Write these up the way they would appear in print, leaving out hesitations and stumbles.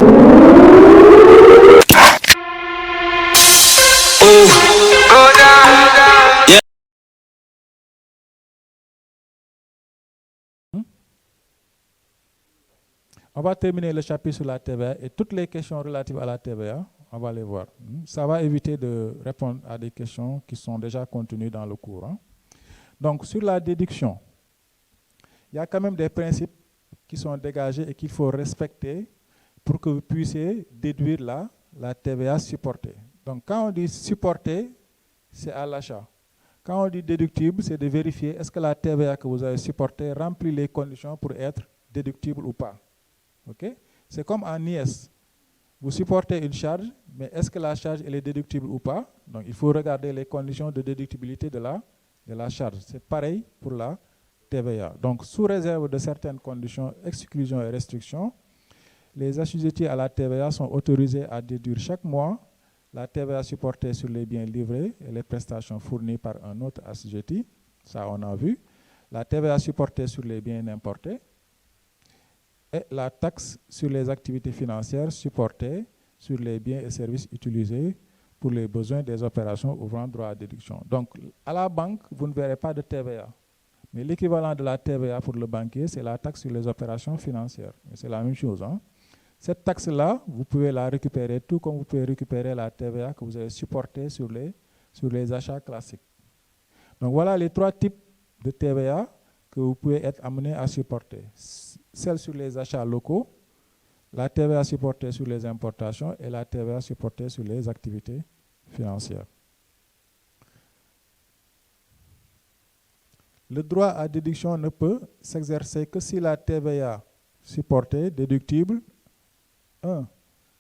On va terminer le chapitre sur la TVA et toutes les questions relatives à la TVA, on va les voir. Ça va éviter de répondre à des questions qui sont déjà contenues dans le cours. Donc, sur la déduction, il y a quand même des principes qui sont dégagés et qu'il faut respecter pour que vous puissiez déduire la TVA supportée. Donc, quand on dit supportée, c'est à l'achat. Quand on dit déductible, c'est de vérifier est-ce que la TVA que vous avez supportée remplit les conditions pour être déductible ou pas. Okay? C'est comme en IS. Vous supportez une charge, mais est-ce que la charge elle est déductible ou pas? Donc, il faut regarder les conditions de déductibilité de la charge. C'est pareil pour la TVA. Donc, sous réserve de certaines conditions, exclusions et restrictions, les assujettis à la TVA sont autorisés à déduire chaque mois la TVA supportée sur les biens livrés et les prestations fournies par un autre assujetti. Ça, on a vu. La TVA supportée sur les biens importés et la taxe sur les activités financières supportées sur les biens et services utilisés pour les besoins des opérations ouvrant droit à déduction. Donc, à la banque, vous ne verrez pas de TVA. Mais l'équivalent de la TVA pour le banquier, c'est la taxe sur les opérations financières. C'est la même chose. Cette taxe-là, vous pouvez la récupérer tout comme vous pouvez récupérer la TVA que vous avez supportée sur les achats classiques. Donc, voilà les trois types de TVA que vous pouvez être amené à supporter. Celle sur les achats locaux, la TVA supportée sur les importations et la TVA supportée sur les activités financières. Le droit à déduction ne peut s'exercer que si la TVA supportée, déductible, 1.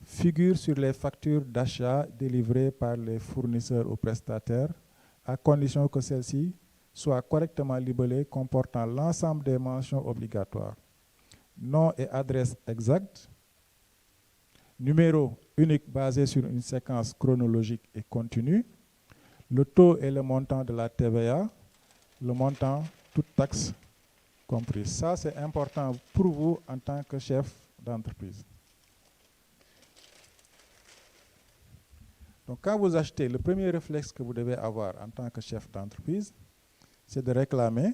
Figure sur les factures d'achat délivrées par les fournisseurs ou prestataires, à condition que celles-ci soient correctement libellées comportant l'ensemble des mentions obligatoires. Nom et adresse exacte, numéro unique basé sur une séquence chronologique et continue, le taux et le montant de la TVA, le montant, toute taxe comprise. Ça, c'est important pour vous en tant que chef d'entreprise. Donc, quand vous achetez, le premier réflexe que vous devez avoir en tant que chef d'entreprise, c'est de réclamer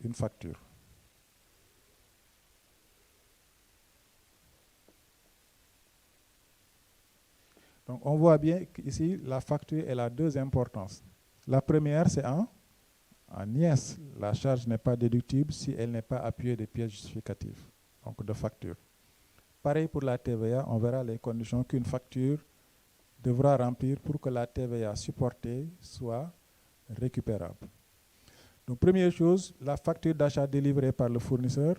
une facture. Donc, on voit bien qu'ici, la facture, elle a deux importances. La première, c'est en IS. La charge n'est pas déductible si elle n'est pas appuyée de pièces justificatives, donc de facture. Pareil pour la TVA, on verra les conditions qu'une facture devra remplir pour que la TVA supportée soit récupérable. Donc, première chose, la facture d'achat délivrée par le fournisseur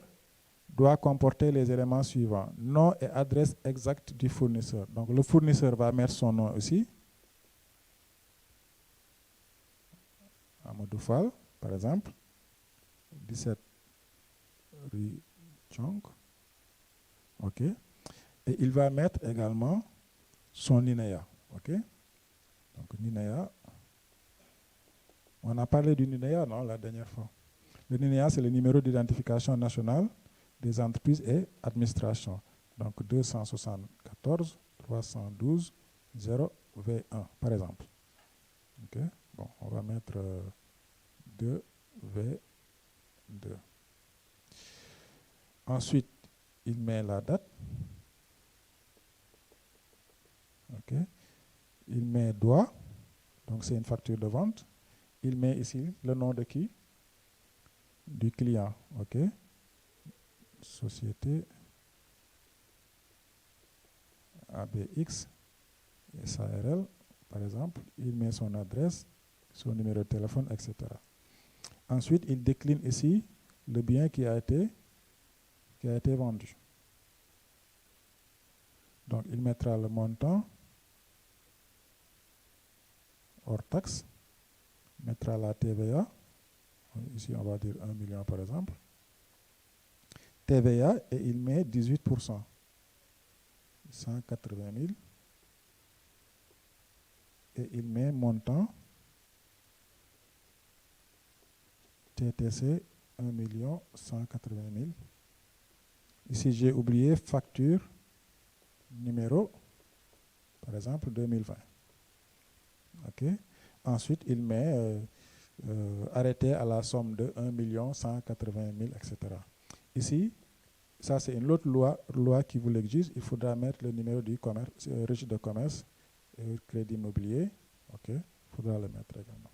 doit comporter les éléments suivants. Nom et adresse exacte du fournisseur. Donc, le fournisseur va mettre son nom aussi. Amadou Fall, par exemple. 17 rue Chong. OK. Et il va mettre également son NINEA. OK. Donc, NINEA. On a parlé du NINEA, non, la dernière fois. Le NINEA, c'est le numéro d'identification nationale des entreprises et administrations. Donc 274 312 0V1, par exemple. Okay. Bon, on va mettre 2V2. Ensuite, il met la date. Okay. Il met doigt. Donc c'est une facture de vente. Il met ici le nom de qui? Du client. OK. Société ABX SARL, par exemple. Il met son adresse, son numéro de téléphone, etc. Ensuite, il décline ici le bien qui a été vendu. Donc, il mettra le montant hors taxe, mettra la TVA. Ici, on va dire 1 million, par exemple. TVA, et il met 18%. 180 000. Et il met montant TTC 1 180 000. Ici, j'ai oublié facture numéro, par exemple, 2020. OK. Ensuite, il met arrêté à la somme de 1 180 000, etc. Ici, ça c'est une autre loi qui vous l'exige. Il faudra mettre le numéro du commerce, registre de commerce et crédit immobilier. OK. Il faudra le mettre également.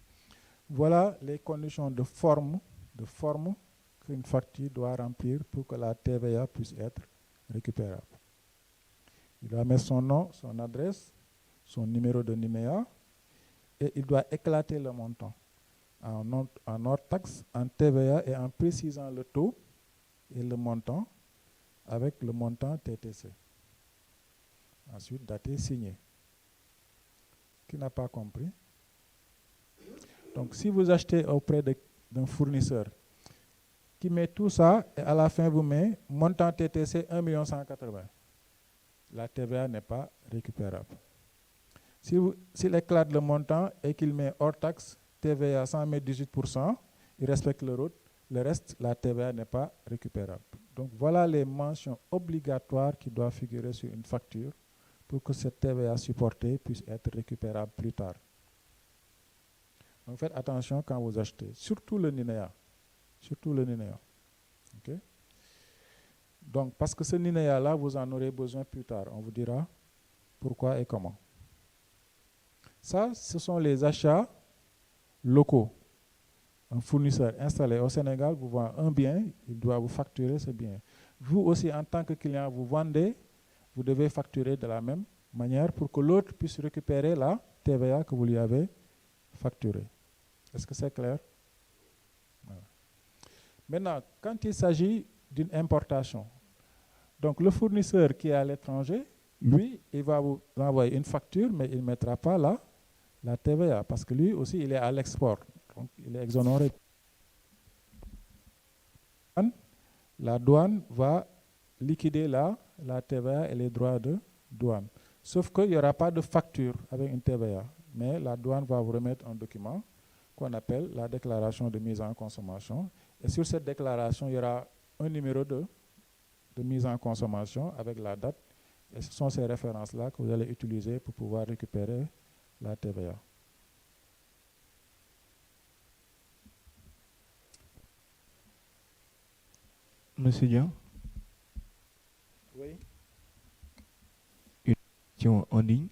Voilà les conditions de forme qu'une facture doit remplir pour que la TVA puisse être récupérable. Il doit mettre son nom, son adresse, son numéro de NINEA et il doit éclater le montant en hors taxe, en TVA et en précisant le taux et le montant avec le montant TTC. Ensuite, daté, signé. Qui n'a pas compris? Donc, si vous achetez auprès d'un fournisseur qui met tout ça et à la fin vous met montant TTC 1 180 000, la TVA n'est pas récupérable. S'il éclate le montant et qu'il met hors taxe TVA sans mettre 18%, il respecte le reste, la TVA n'est pas récupérable. Donc voilà les mentions obligatoires qui doivent figurer sur une facture pour que cette TVA supportée puisse être récupérable plus tard. Donc faites attention quand vous achetez, surtout le NINEA. Surtout le NINEA. Okay? Donc parce que ce NINEA-là, vous en aurez besoin plus tard. On vous dira pourquoi et comment. Ça, ce sont les achats locaux. Un fournisseur installé au Sénégal vous vend un bien, il doit vous facturer ce bien. Vous aussi, en tant que client, vous vendez, vous devez facturer de la même manière pour que l'autre puisse récupérer la TVA que vous lui avez facturée. Est-ce que c'est clair? Voilà. Maintenant, quand il s'agit d'une importation, donc le fournisseur qui est à l'étranger, lui, il va vous envoyer une facture, mais il ne mettra pas la TVA, parce que lui aussi, il est à l'export. Donc, il est exonéré. La douane va liquider la TVA et les droits de douane. Sauf qu'il n'y aura pas de facture avec une TVA, mais la douane va vous remettre un document qu'on appelle la déclaration de mise en consommation. Et sur cette déclaration, il y aura un numéro de mise en consommation avec la date. Et ce sont ces références-là que vous allez utiliser pour pouvoir récupérer la TVA. Monsieur Dian? Oui. Une question en ligne.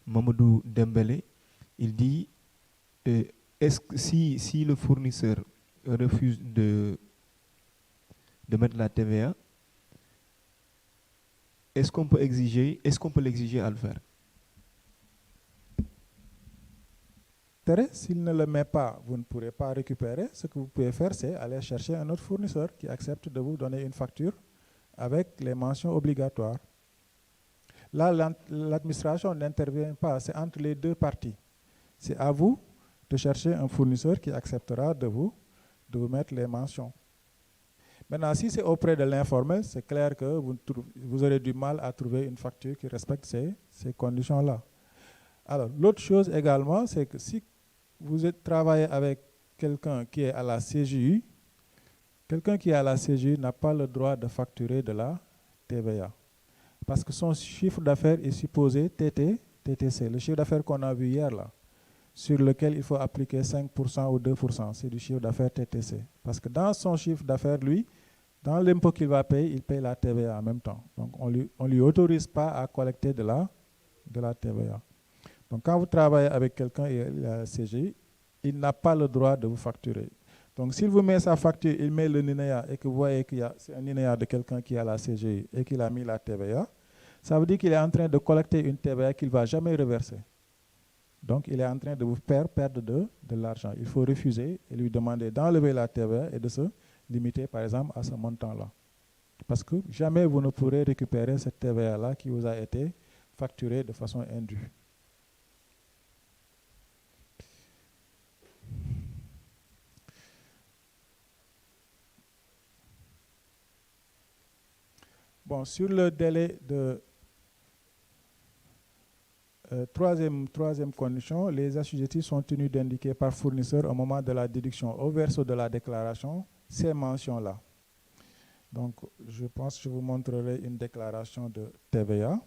Mamadou Dembélé, il dit est-ce que si le fournisseur refuse de mettre la TVA, est-ce qu'on peut l'exiger à le faire? S'il ne le met pas, vous ne pourrez pas récupérer. Ce que vous pouvez faire, c'est aller chercher un autre fournisseur qui accepte de vous donner une facture avec les mentions obligatoires. Là, l'administration n'intervient pas, c'est entre les deux parties. C'est à vous de chercher un fournisseur qui acceptera de vous mettre les mentions. Maintenant, si c'est auprès de l'informel, c'est clair que vous aurez du mal à trouver une facture qui respecte ces conditions-là. Alors, l'autre chose également, c'est que si vous travaillez avec quelqu'un qui est à la CGU, quelqu'un qui est à la CGU n'a pas le droit de facturer de la TVA. Parce que son chiffre d'affaires est supposé TTC, le chiffre d'affaires qu'on a vu hier là, sur lequel il faut appliquer 5% ou 2%, c'est du chiffre d'affaires TTC. Parce que dans son chiffre d'affaires, lui, dans l'impôt qu'il va payer, il paye la TVA en même temps. Donc on lui autorise pas à collecter de la TVA. Donc quand vous travaillez avec quelqu'un et la CGI, il n'a pas le droit de vous facturer. Donc s'il vous met sa facture, il met le NINEA et que vous voyez que c'est un NINEA de quelqu'un qui a la CGI et qu'il a mis la TVA, ça veut dire qu'il est en train de collecter une TVA qu'il ne va jamais reverser. Donc il est en train de vous faire perdre de l'argent. Il faut refuser et lui demander d'enlever la TVA et de se limiter par exemple à ce montant-là. Parce que jamais vous ne pourrez récupérer cette TVA-là qui vous a été facturée de façon indue. Bon, sur le délai de troisième condition, les assujettis sont tenus d'indiquer par fournisseur au moment de la déduction au verso de la déclaration ces mentions-là. Donc, je pense que je vous montrerai une déclaration de TVA.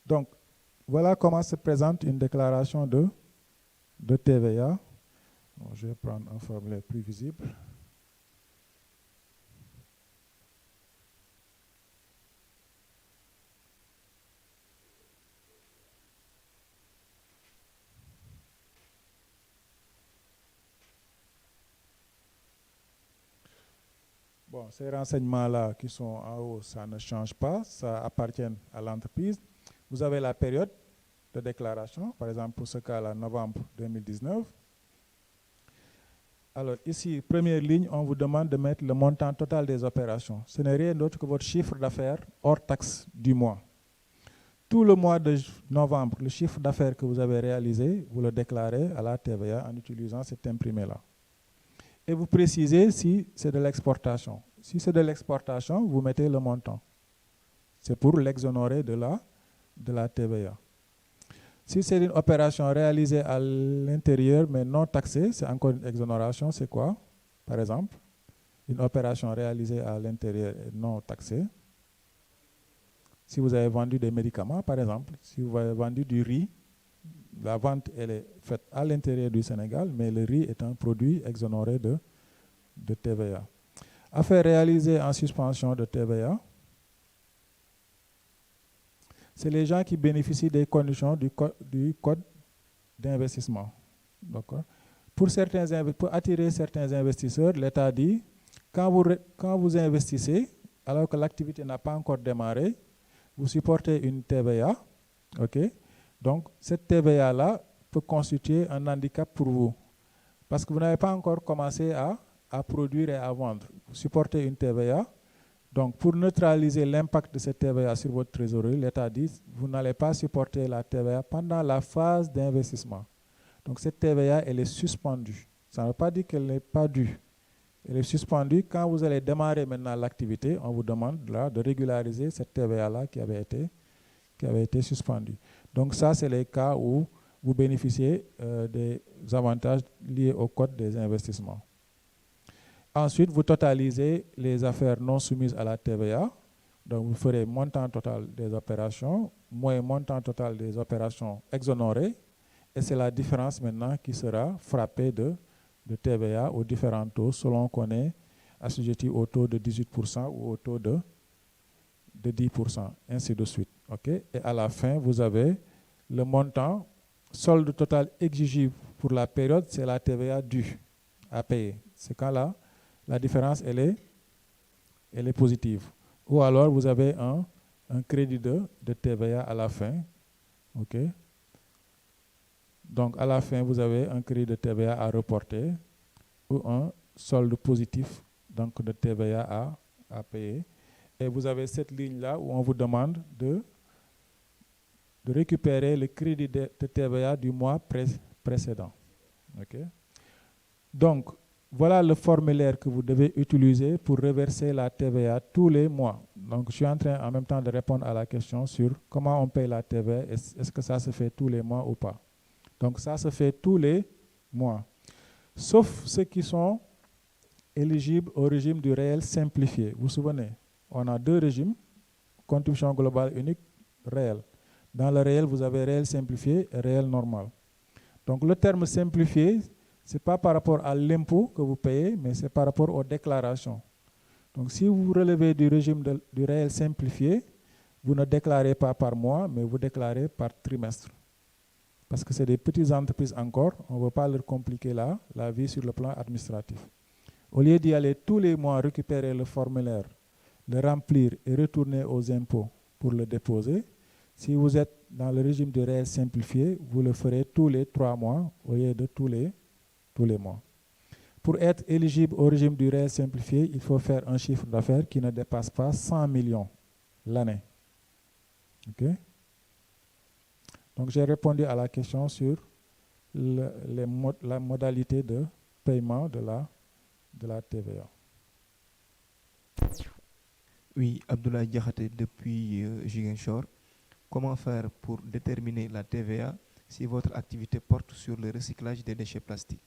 Donc, voilà comment se présente une déclaration de TVA. Bon, je vais prendre un formulaire plus visible. Bon, ces renseignements-là qui sont en haut, ça ne change pas, ça appartient à l'entreprise. Vous avez la période de déclaration, par exemple pour ce cas-là, novembre 2019. Alors ici, première ligne, on vous demande de mettre le montant total des opérations. Ce n'est rien d'autre que votre chiffre d'affaires hors taxe du mois. Tout le mois de novembre, le chiffre d'affaires que vous avez réalisé, vous le déclarez à la TVA en utilisant cet imprimé-là. Et vous précisez si c'est de l'exportation. Si c'est de l'exportation, vous mettez le montant. C'est pour l'exonérer de la TVA. Si c'est une opération réalisée à l'intérieur mais non taxée, c'est encore une exonération, c'est quoi? Par exemple, une opération réalisée à l'intérieur et non taxée. Si vous avez vendu des médicaments, par exemple, si vous avez vendu du riz, la vente elle est faite à l'intérieur du Sénégal, mais le riz est un produit exonéré de TVA. Affaires réalisées en suspension de TVA, c'est les gens qui bénéficient des conditions du code d'investissement. Pour attirer certains investisseurs, l'État dit, quand vous investissez, alors que l'activité n'a pas encore démarré, vous supportez une TVA, ok? Donc, cette TVA-là peut constituer un handicap pour vous. Parce que vous n'avez pas encore commencé à produire et à vendre. Vous supportez une TVA. Donc, pour neutraliser l'impact de cette TVA sur votre trésorerie, l'État dit vous n'allez pas supporter la TVA pendant la phase d'investissement. Donc, cette TVA, elle est suspendue. Ça ne veut pas dire qu'elle n'est pas due. Elle est suspendue. Quand vous allez démarrer maintenant l'activité, on vous demande là, de régulariser cette TVA-là qui avait été suspendue. Donc, ça, c'est les cas où vous bénéficiez des avantages liés au code des investissements. Ensuite, vous totalisez les affaires non soumises à la TVA. Donc, vous ferez montant total des opérations moins montant total des opérations exonérées. Et c'est la différence maintenant qui sera frappée de TVA aux différents taux selon qu'on est assujetti au taux de 18% ou au taux de 10%, ainsi de suite. Okay? Et à la fin, vous avez le montant, solde total exigible pour la période, c'est la TVA due à payer. C'est quand là, la différence, elle est positive. Ou alors, vous avez un crédit de TVA à la fin. Okay? Donc, à la fin, vous avez un crédit de TVA à reporter ou un solde positif donc de TVA à payer. Et vous avez cette ligne-là où on vous demande de récupérer le crédit de TVA du mois précédent. Okay? Donc, voilà le formulaire que vous devez utiliser pour reverser la TVA tous les mois. Donc, je suis en train en même temps de répondre à la question sur comment on paye la TVA. Est-ce que ça se fait tous les mois ou pas? Donc, ça se fait tous les mois. Sauf ceux qui sont éligibles au régime du réel simplifié. Vous vous souvenez, on a deux régimes, contribution globale unique, réel. Dans le réel, vous avez réel simplifié et réel normal. Donc, le terme simplifié, ce n'est pas par rapport à l'impôt que vous payez, mais c'est par rapport aux déclarations. Donc, si vous relevez du régime du réel simplifié, vous ne déclarez pas par mois, mais vous déclarez par trimestre. Parce que c'est des petites entreprises encore, on ne veut pas leur compliquer la vie sur le plan administratif. Au lieu d'y aller tous les mois récupérer le formulaire, le remplir et retourner aux impôts pour le déposer, si vous êtes dans le régime de réel simplifié, vous le ferez tous les 3 mois au lieu de tous les mois. Pour être éligible au régime du réel simplifié, il faut faire un chiffre d'affaires qui ne dépasse pas 100 millions l'année. Okay? Donc, j'ai répondu à la question sur la modalité de paiement de la TVA. Oui, Abdoulaye Diakhaté depuis Ziguinchor. Comment faire pour déterminer la TVA si votre activité porte sur le recyclage des déchets plastiques?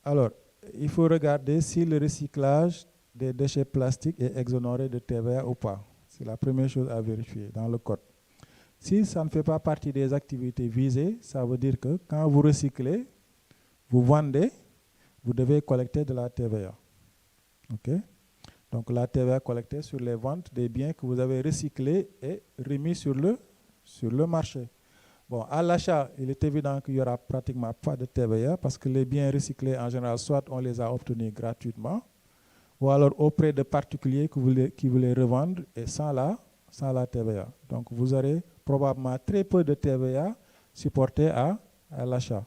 Alors, il faut regarder si le recyclage des déchets plastiques est exonéré de TVA ou pas. C'est la première chose à vérifier dans le code. Si ça ne fait pas partie des activités visées, ça veut dire que quand vous recyclez, vous vendez, vous devez collecter de la TVA. OK? Donc la TVA collectée sur les ventes des biens que vous avez recyclés et remis sur le marché. Bon, à l'achat, il est évident qu'il n'y aura pratiquement pas de TVA parce que les biens recyclés, en général, soit on les a obtenus gratuitement, ou alors auprès de particuliers qui vous les revendent et sans la TVA. Donc vous aurez probablement très peu de TVA supportée à l'achat.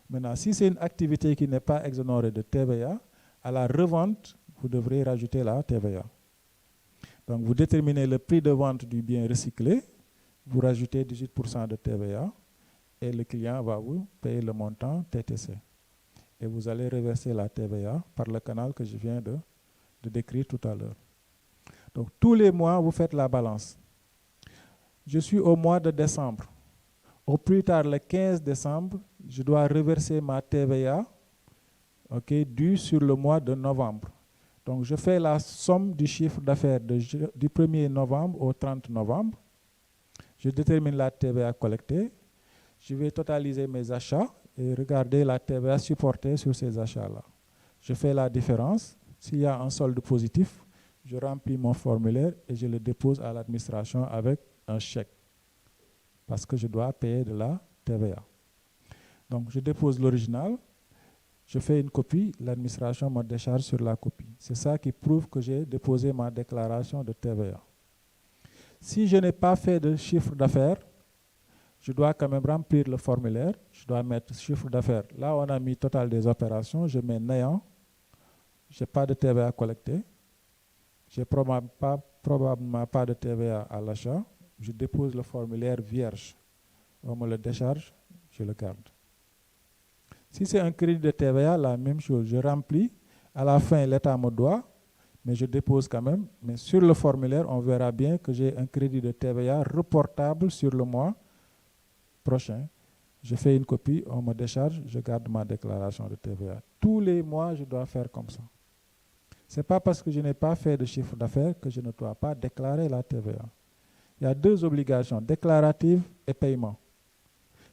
Maintenant, si c'est une activité qui n'est pas exonérée de TVA, à la revente, vous devrez rajouter la TVA. Donc vous déterminez le prix de vente du bien recyclé, vous rajoutez 18% de TVA et le client va vous payer le montant TTC. Et vous allez reverser la TVA par le canal que je viens de décrire tout à l'heure. Donc tous les mois, vous faites la balance. Je suis au mois de décembre. Au plus tard, le 15 décembre, je dois reverser ma TVA due sur le mois de novembre. Donc je fais la somme du chiffre d'affaires du 1er novembre au 30 novembre. Je détermine la TVA collectée. Je vais totaliser mes achats et regarder la TVA supportée sur ces achats-là. Je fais la différence. S'il y a un solde positif, je remplis mon formulaire et je le dépose à l'administration avec un chèque parce que je dois payer de la TVA. Donc, je dépose l'original, je fais une copie, l'administration me décharge sur la copie. C'est ça qui prouve que j'ai déposé ma déclaration de TVA. Si je n'ai pas fait de chiffre d'affaires, je dois quand même remplir le formulaire, je dois mettre chiffre d'affaires. Là, on a mis total des opérations, je mets néant, je n'ai pas de TVA à collecter, je n'ai probablement pas de TVA à l'achat, je dépose le formulaire vierge, on me le décharge, je le garde. Si c'est un crédit de TVA, la même chose, je remplis, à la fin l'État me doit, mais je dépose quand même, mais sur le formulaire, on verra bien que j'ai un crédit de TVA reportable sur le mois prochain. Je fais une copie, on me décharge, je garde ma déclaration de TVA. Tous les mois, je dois faire comme ça. Ce n'est pas parce que je n'ai pas fait de chiffre d'affaires que je ne dois pas déclarer la TVA. Il y a deux obligations, déclarative et paiement.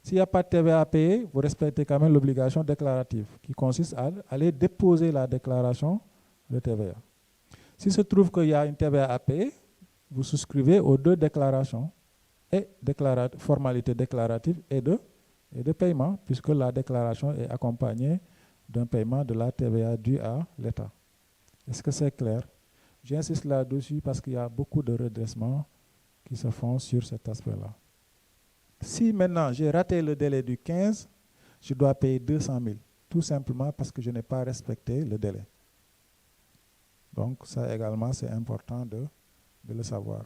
S'il n'y a pas de TVA à payer, vous respectez quand même l'obligation déclarative qui consiste à aller déposer la déclaration de TVA. S'il se trouve qu'il y a une TVA à payer, vous souscrivez aux deux déclarations, et formalité déclarative et de paiement, puisque la déclaration est accompagnée d'un paiement de la TVA due à l'État. Est-ce que c'est clair? J'insiste là-dessus parce qu'il y a beaucoup de redressements qui se font sur cet aspect-là. Si maintenant j'ai raté le délai du 15, je dois payer 200 000, tout simplement parce que je n'ai pas respecté le délai. Donc ça également, c'est important de le savoir.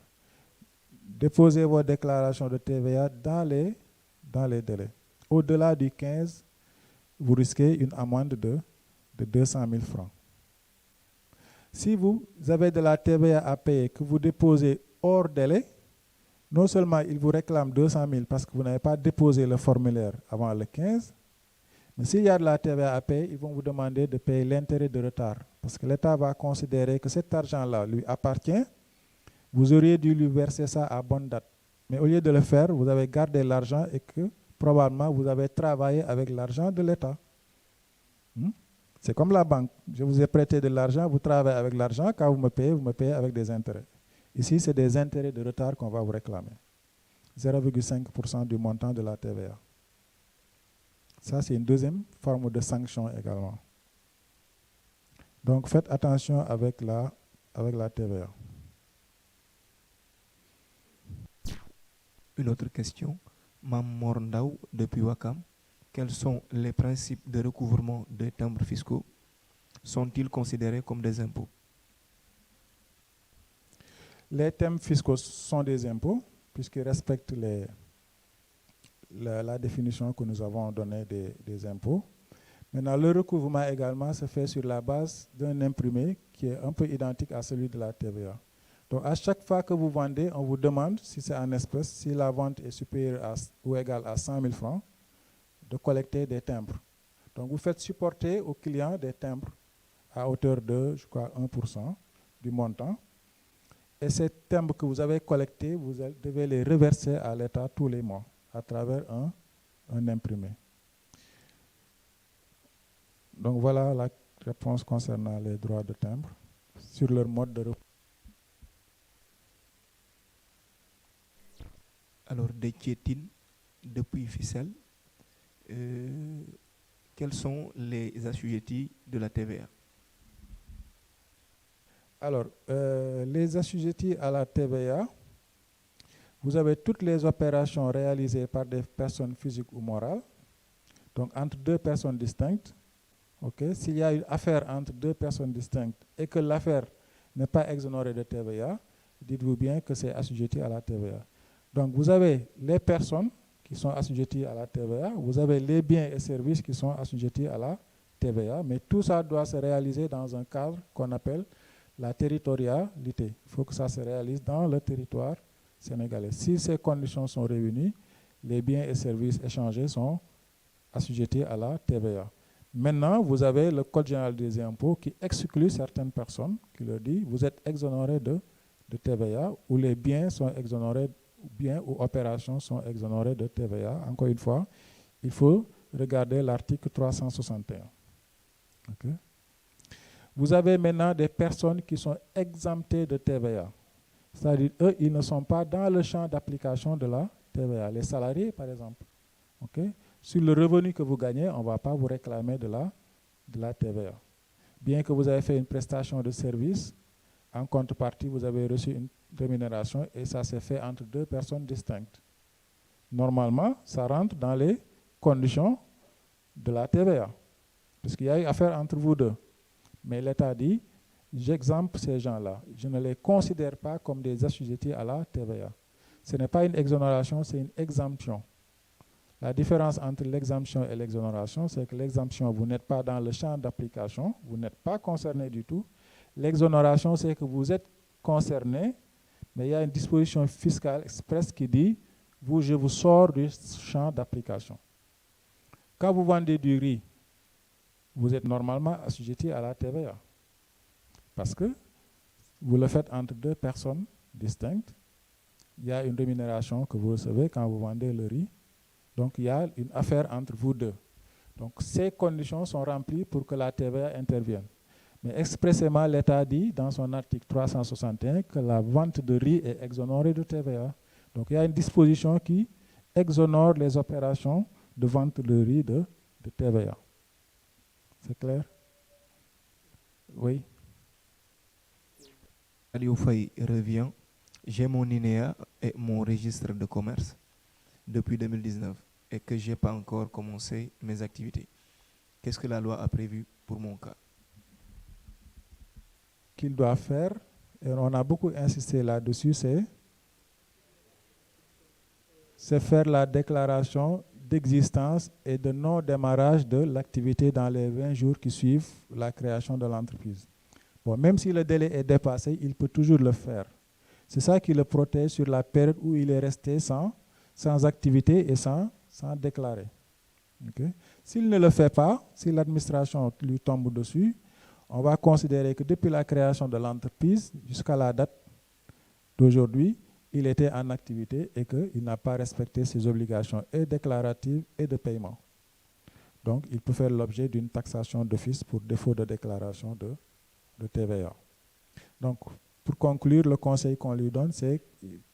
Déposez vos déclarations de TVA dans les délais. Au-delà du 15, vous risquez une amende de 200 000 francs. Si vous avez de la TVA à payer que vous déposez hors délai, non seulement ils vous réclament 200 000 parce que vous n'avez pas déposé le formulaire avant le 15, mais s'il y a de la TVA à payer, ils vont vous demander de payer l'intérêt de retard. Parce que l'État va considérer que cet argent-là lui appartient. Vous auriez dû lui verser ça à bonne date. Mais au lieu de le faire, vous avez gardé l'argent et que probablement vous avez travaillé avec l'argent de l'État. C'est comme la banque. Je vous ai prêté de l'argent, vous travaillez avec l'argent. Quand vous me payez avec des intérêts. Ici, c'est des intérêts de retard qu'on va vous réclamer. 0,5% du montant de la TVA. Ça, c'est une deuxième forme de sanction également. Donc, faites attention avec la TVA. Une autre question. Mam Morndao depuis Wakam. Quels sont les principes de recouvrement des timbres fiscaux? Sont-ils considérés comme des impôts? Les timbres fiscaux sont des impôts puisqu'ils respectent la définition que nous avons donnée des impôts. Maintenant, le recouvrement également se fait sur la base d'un imprimé qui est un peu identique à celui de la TVA. Donc, à chaque fois que vous vendez, on vous demande, si c'est en espèces, si la vente est supérieure ou égale à 100 000 francs, de collecter des timbres. Donc, vous faites supporter aux clients des timbres à hauteur de, je crois, 1%. du montant. Et ces timbres que vous avez collectés, vous devez les reverser à l'État tous les mois à travers un imprimé. Donc voilà la réponse concernant les droits de timbre sur leur mode de repos. Alors, Déthié-Tine, depuis Ficelle, quels sont les assujettis de la TVA? Alors, les assujettis à la TVA, vous avez toutes les opérations réalisées par des personnes physiques ou morales, donc entre deux personnes distinctes. Okay. S'il y a une affaire entre deux personnes distinctes et que l'affaire n'est pas exonérée de TVA, dites-vous bien que c'est assujetti à la TVA. Donc, vous avez les personnes qui sont assujetties à la TVA, vous avez les biens et services qui sont assujettis à la TVA, mais tout ça doit se réaliser dans un cadre qu'on appelle la territorialité. Il faut que ça se réalise dans le territoire sénégalais. Si ces conditions sont réunies, les biens et services échangés sont assujettis à la TVA. Maintenant, vous avez le Code général des impôts qui exclut certaines personnes, qui leur dit vous êtes exonérés de TVA, ou les biens sont exonérés, biens ou opérations sont exonérés de TVA. Encore une fois, il faut regarder l'article 361. Okay. Vous avez maintenant des personnes qui sont exemptées de TVA. C'est-à-dire, eux, ils ne sont pas dans le champ d'application de la TVA. Les salariés, par exemple. Okay. Sur le revenu que vous gagnez, on ne va pas vous réclamer de la TVA. Bien que vous avez fait une prestation de service, en contrepartie, vous avez reçu une rémunération et ça s'est fait entre deux personnes distinctes. Normalement, ça rentre dans les conditions de la TVA, puisqu'il y a une affaire entre vous deux. Mais l'État dit, j'exempte ces gens-là. Je ne les considère pas comme des assujettis à la TVA. Ce n'est pas une exonération, c'est une exemption. La différence entre l'exemption et l'exonération, c'est que l'exemption, vous n'êtes pas dans le champ d'application, vous n'êtes pas concerné du tout. L'exonération, c'est que vous êtes concerné, mais il y a une disposition fiscale expresse qui dit, je vous sors du champ d'application. Quand vous vendez du riz, vous êtes normalement assujetti à la TVA. Parce que vous le faites entre deux personnes distinctes. Il y a une rémunération que vous recevez quand vous vendez le riz. Donc, il y a une affaire entre vous deux. Donc, ces conditions sont remplies pour que la TVA intervienne. Mais expressément, l'État dit dans son article 361 que la vente de riz est exonérée de TVA. Donc, il y a une disposition qui exonère les opérations de vente de riz de TVA. C'est clair? Oui. Aliou Faye revient. J'ai mon INEA et mon registre de commerce depuis 2019 et que je n'ai pas encore commencé mes activités. Qu'est-ce que la loi a prévu pour mon cas? Qu'il doit faire, et on a beaucoup insisté là-dessus, c'est faire la déclaration d'existence et de non-démarrage de l'activité dans les 20 jours qui suivent la création de l'entreprise. Bon, même si le délai est dépassé, il peut toujours le faire. C'est ça qui le protège sur la période où il est resté sans activité et sans déclarer. Okay? S'il ne le fait pas, si l'administration lui tombe dessus, on va considérer que depuis la création de l'entreprise jusqu'à la date d'aujourd'hui, il était en activité et qu'il n'a pas respecté ses obligations et déclaratives et de paiement. Donc, il peut faire l'objet d'une taxation d'office pour défaut de déclaration de TVA. Donc, pour conclure, le conseil qu'on lui donne, c'est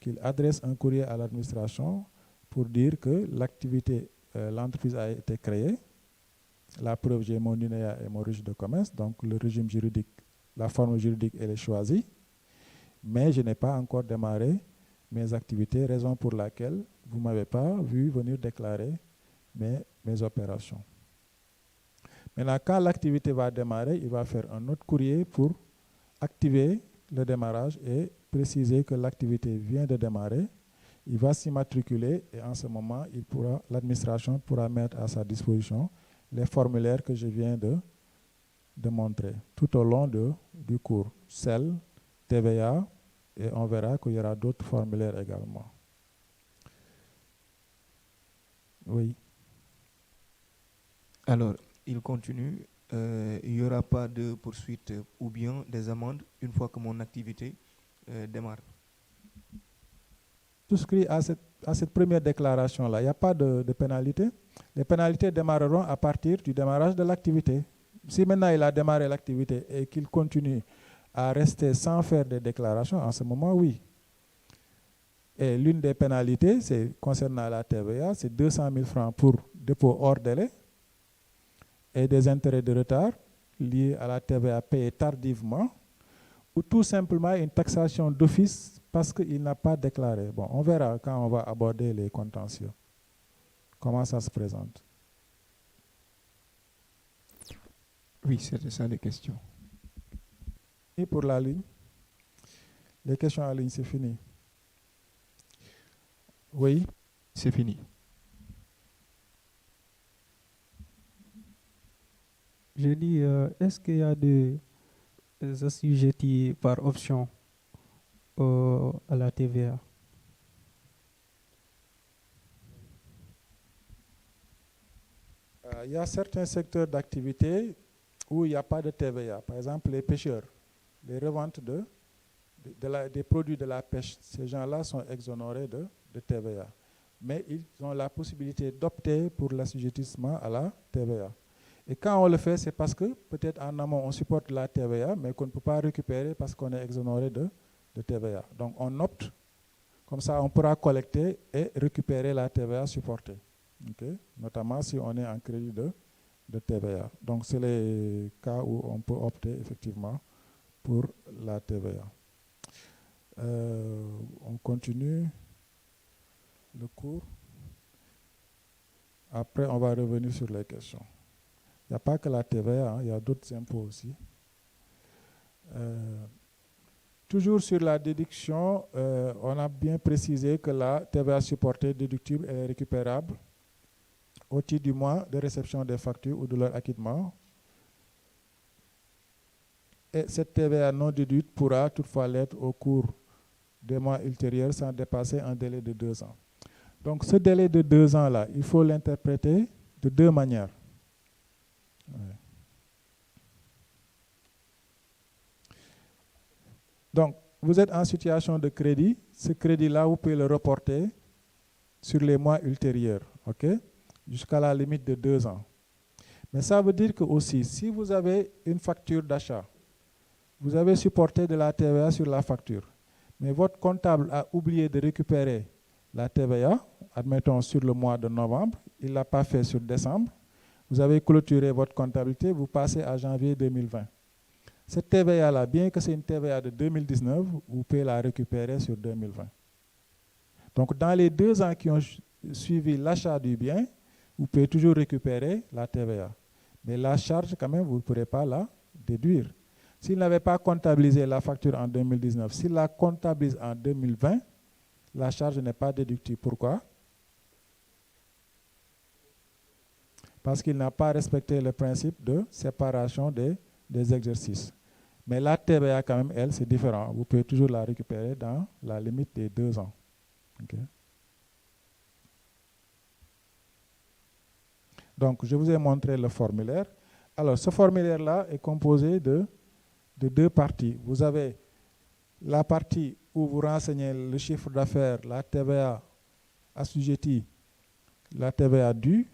qu'il adresse un courrier à l'administration pour dire que l'activité, l'entreprise a été créée. La preuve, j'ai mon INEA et mon registre de commerce, donc le régime juridique, la forme juridique, elle est choisie, mais je n'ai pas encore démarré mes activités, raison pour laquelle vous ne m'avez pas vu venir déclarer mes opérations. Maintenant, quand l'activité va démarrer, il va faire un autre courrier pour activer le démarrage et préciser que l'activité vient de démarrer. Il va s'immatriculer et en ce moment, l'administration pourra mettre à sa disposition les formulaires que je viens de montrer tout au long du cours. CEL, TVA, et on verra qu'il y aura d'autres formulaires également. Oui. Alors, il continue. il n'y aura pas de poursuite ou bien des amendes une fois que mon activité démarre? Souscrit à cette première déclaration-là, il n'y a pas de pénalité. Les pénalités démarreront à partir du démarrage de l'activité. Si maintenant il a démarré l'activité et qu'il continue à rester sans faire de déclaration, en ce moment, oui. Et l'une des pénalités, c'est concernant la TVA, c'est 200 000 francs pour dépôt hors délai et des intérêts de retard liés à la TVA payée tardivement, ou tout simplement une taxation d'office parce qu'il n'a pas déclaré. Bon, on verra quand on va aborder les contentieux, comment ça se présente. Oui, c'était ça les questions. Et pour la ligne, les questions en ligne, c'est fini. Oui, c'est fini. Je dis, est-ce qu'il y a des assujettis par option à la TVA? Il y a certains secteurs d'activité où il n'y a pas de TVA. Par exemple, les pêcheurs, les reventes des produits de la pêche, ces gens-là sont exonérés de TVA. Mais ils ont la possibilité d'opter pour l'assujettissement à la TVA. Et quand on le fait, c'est parce que peut-être en amont, on supporte la TVA, mais qu'on ne peut pas récupérer parce qu'on est exonéré de TVA. Donc on opte, comme ça on pourra collecter et récupérer la TVA supportée. Okay? Notamment si on est en crédit de TVA. Donc c'est les cas où on peut opter effectivement pour la TVA. On continue le cours. Après, on va revenir sur les questions. Il n'y a pas que la TVA, hein, il y a d'autres impôts aussi. Toujours sur la déduction, on a bien précisé que la TVA supportée déductible est récupérable au titre du mois de réception des factures ou de leur acquittement. Et cette TVA non déduite pourra toutefois l'être au cours des mois ultérieurs sans dépasser un délai de 2 ans. Donc ce délai de 2 ans-là, il faut l'interpréter de 2 manières. Ouais. Donc, vous êtes en situation de crédit. Ce crédit-là, vous pouvez le reporter sur les mois ultérieurs, ok, jusqu'à la limite de 2 ans. Mais ça veut dire que aussi, si vous avez une facture d'achat, vous avez supporté de la TVA sur la facture, mais votre comptable a oublié de récupérer la TVA, admettons sur le mois de novembre, il ne l'a pas fait sur décembre, vous avez clôturé votre comptabilité, vous passez à janvier 2020. Cette TVA-là, bien que c'est une TVA de 2019, vous pouvez la récupérer sur 2020. Donc, dans les 2 ans qui ont suivi l'achat du bien, vous pouvez toujours récupérer la TVA. Mais la charge, quand même, vous ne pourrez pas la déduire. S'il n'avait pas comptabilisé la facture en 2019, s'il la comptabilise en 2020, la charge n'est pas déductible. Pourquoi? Parce qu'il n'a pas respecté le principe de séparation des exercices. Mais la TVA, quand même, elle, c'est différent. Vous pouvez toujours la récupérer dans la limite des 2 ans. Okay. Donc, je vous ai montré le formulaire. Alors, ce formulaire-là est composé de 2 parties. Vous avez la partie où vous renseignez le chiffre d'affaires, la TVA assujettie, la TVA due.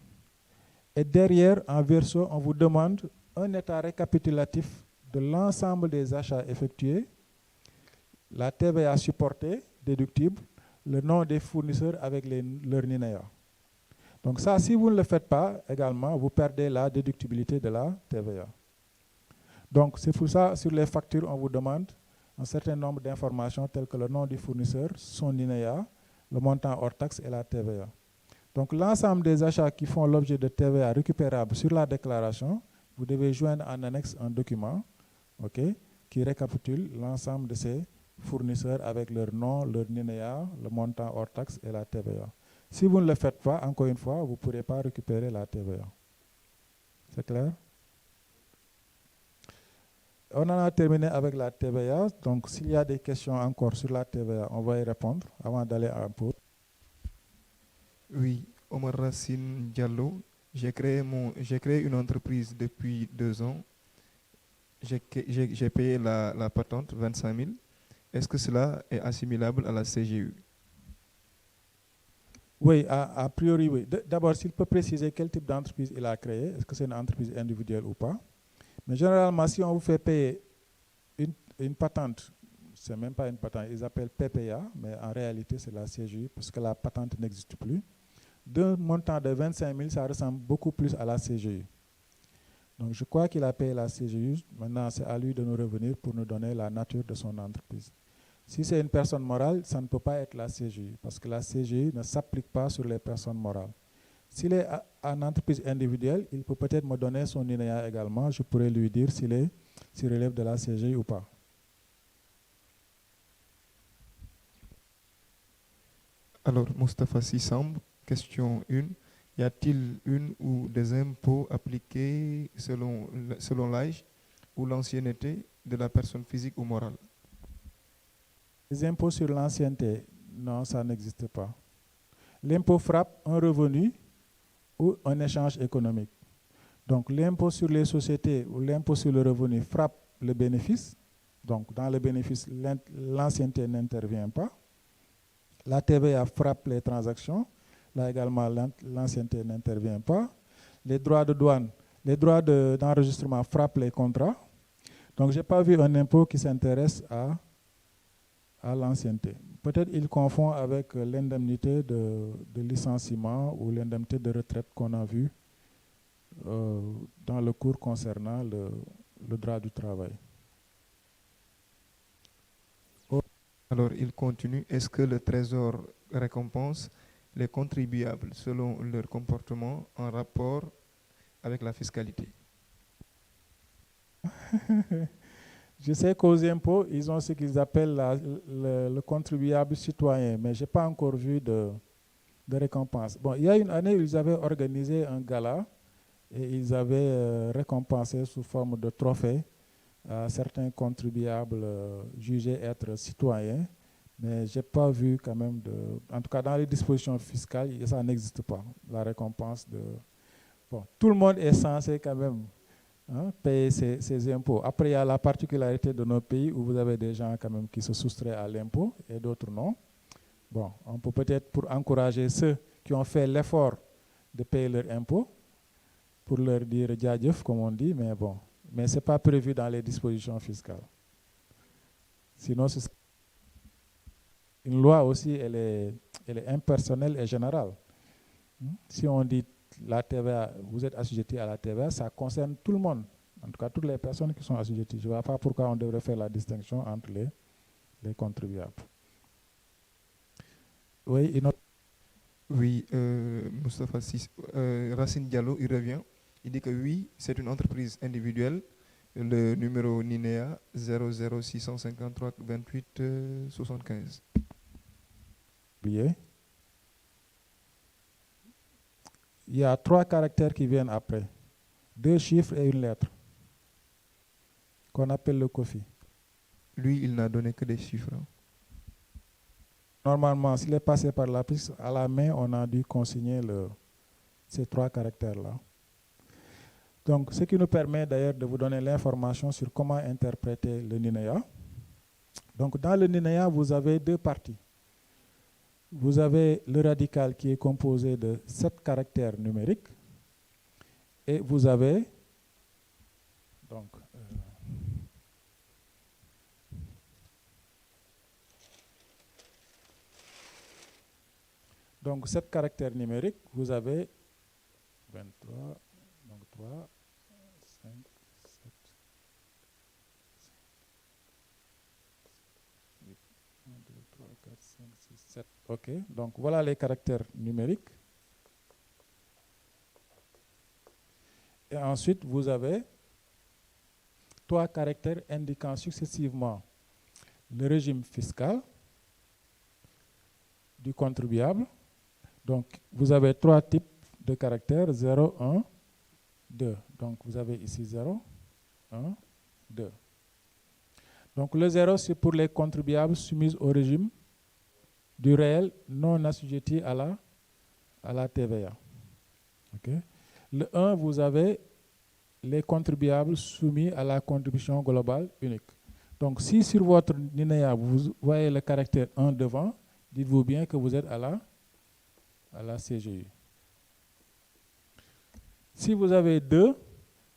Et derrière, en verso, on vous demande un état récapitulatif de l'ensemble des achats effectués, la TVA supportée, déductible, le nom des fournisseurs avec leur NINEA. Donc ça, si vous ne le faites pas, également, vous perdez la déductibilité de la TVA. Donc c'est pour ça, sur les factures, on vous demande un certain nombre d'informations telles que le nom du fournisseur, son NINEA, le montant hors taxe et la TVA. Donc l'ensemble des achats qui font l'objet de TVA récupérable sur la déclaration, vous devez joindre en annexe un document, okay, qui récapitule l'ensemble de ces fournisseurs avec leur nom, leur NINEA, le montant hors taxe et la TVA. Si vous ne le faites pas, encore une fois, vous ne pourrez pas récupérer la TVA. C'est clair? On en a terminé avec la TVA. Donc, s'il y a des questions encore sur la TVA, on va y répondre avant d'aller à un pause. Oui, Omar Racine Diallo J'ai créé une entreprise depuis 2 ans. J'ai payé la patente 25 000. Est-ce que cela est assimilable à la CGU? Oui, a priori, oui. D'abord, s'il peut préciser quel type d'entreprise il a créé, est-ce que c'est une entreprise individuelle ou pas. Mais généralement, si on vous fait payer une patente, c'est même pas une patente, ils appellent PPA, mais en réalité, c'est la CGU, parce que la patente n'existe plus. D'un montant de 25 000, ça ressemble beaucoup plus à la CGU. Donc, je crois qu'il a payé la CGU. Maintenant, c'est à lui de nous revenir pour nous donner la nature de son entreprise. Si c'est une personne morale, ça ne peut pas être la CGI, parce que la CGI ne s'applique pas sur les personnes morales. S'il est en entreprise individuelle, il peut peut-être me donner son INEA également. Je pourrais lui dire s'il relève de la CGI ou pas. Alors, Moustapha Sissamb, question 1. Y a-t-il une ou des impôts appliqués selon l'âge ou l'ancienneté de la personne physique ou morale? Les impôts sur l'ancienneté, non, ça n'existe pas. L'impôt frappe un revenu ou un échange économique. Donc l'impôt sur les sociétés ou l'impôt sur le revenu frappe le bénéfice. Donc dans le bénéfice, l'ancienneté n'intervient pas. La TVA frappe les transactions. Là également, l'ancienneté n'intervient pas. Les droits de douane, les droits d'enregistrement frappent les contrats. Donc je n'ai pas vu un impôt qui s'intéresse à l'ancienneté. Peut-être il confond avec l'indemnité de licenciement ou l'indemnité de retraite qu'on a vu dans le cours concernant le droit du travail. Alors, il continue. Est-ce que le Trésor récompense les contribuables selon leur comportement en rapport avec la fiscalité? Je sais qu'aux impôts, ils ont ce qu'ils appellent le contribuable citoyen, mais je n'ai pas encore vu de récompense. Bon, il y a une année, ils avaient organisé un gala et ils avaient récompensé sous forme de trophée certains contribuables jugés être citoyens, mais je n'ai pas vu quand même en tout cas dans les dispositions fiscales, ça n'existe pas, la récompense de... Bon, tout le monde est censé quand même payer ses impôts. Après, il y a la particularité de nos pays où vous avez des gens quand même qui se soustraient à l'impôt et d'autres non. Bon, on peut peut-être pour encourager ceux qui ont fait l'effort de payer leurs impôts, pour leur dire djadjef, comme on dit, mais bon. Mais ce n'est pas prévu dans les dispositions fiscales. Sinon, une loi aussi, elle est impersonnelle et générale. Si on dit la TVA, vous êtes assujetti à la TVA, ça concerne tout le monde. En tout cas, toutes les personnes qui sont assujetties. Je ne vois pas pourquoi on devrait faire la distinction entre les contribuables. Oui, une autre. Oui, Moustapha Racine Diallo, il revient. Il dit que oui, c'est une entreprise individuelle. Le numéro NINEA 00653 28 75. Il y a 3 caractères qui viennent après. 2 chiffres et une lettre, qu'on appelle le COFI. Lui, il n'a donné que des chiffres. Normalement, s'il est passé par la piste, à la main, on a dû consigner ces 3 caractères-là. Donc, ce qui nous permet d'ailleurs de vous donner l'information sur comment interpréter le NINEA. Donc, dans le NINEA, vous avez 2 parties. Vous avez le radical qui est composé de 7 caractères numériques et vous avez donc 7 caractères numériques, vous avez 23, donc 3, 5, 7, 8, 1, 2, 3, 4, 5, 6, 7. OK, donc voilà les caractères numériques. Et ensuite, vous avez 3 caractères indiquant successivement le régime fiscal du contribuable. Donc, vous avez 3 types de caractères, 0, 1, 2. Donc, vous avez ici 0, 1, 2. Donc, le 0, c'est pour les contribuables soumis au régime du réel non assujetti à la TVA. Okay. Le 1, vous avez les contribuables soumis à la contribution globale unique. Donc, si sur votre NINEA, vous voyez le caractère 1 devant, dites-vous bien que vous êtes à la CGI. Si vous avez 2,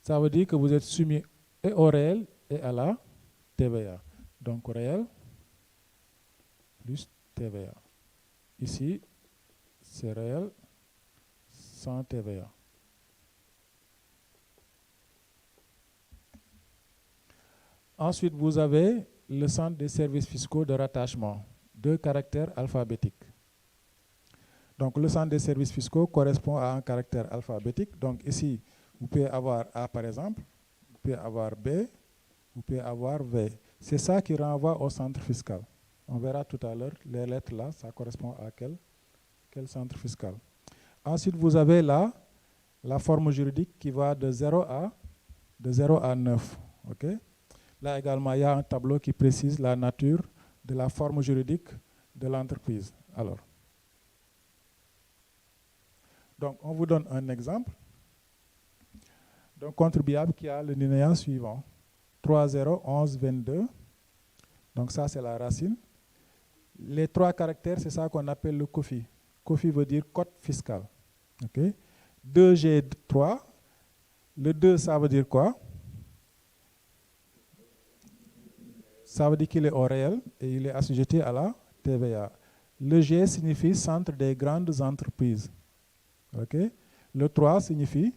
ça veut dire que vous êtes soumis et au réel et à la TVA. Donc, réel plus TVA. Ici, c'est réel sans TVA. Ensuite, vous avez le centre des services fiscaux de rattachement, 2 caractères alphabétiques. Donc, le centre des services fiscaux correspond à un caractère alphabétique. Donc, ici, vous pouvez avoir A, par exemple, vous pouvez avoir B, vous pouvez avoir V. C'est ça qui renvoie au centre fiscal. On verra tout à l'heure, les lettres là, ça correspond à quel centre fiscal. Ensuite, vous avez là la forme juridique qui va de 0 à 9. Okay? Là également, il y a un tableau qui précise la nature de la forme juridique de l'entreprise. Alors, donc, on vous donne un exemple d'un contribuable qui a le NINEA suivant. 301122. Donc, ça, c'est la racine. Les 3 caractères, c'est ça qu'on appelle le COFI. COFI veut dire code fiscal. Okay? 2G3. Le 2, ça veut dire quoi? Ça veut dire qu'il est au réel et il est assujetti à la TVA. Le G signifie centre des grandes entreprises. Okay? Le 3 signifie...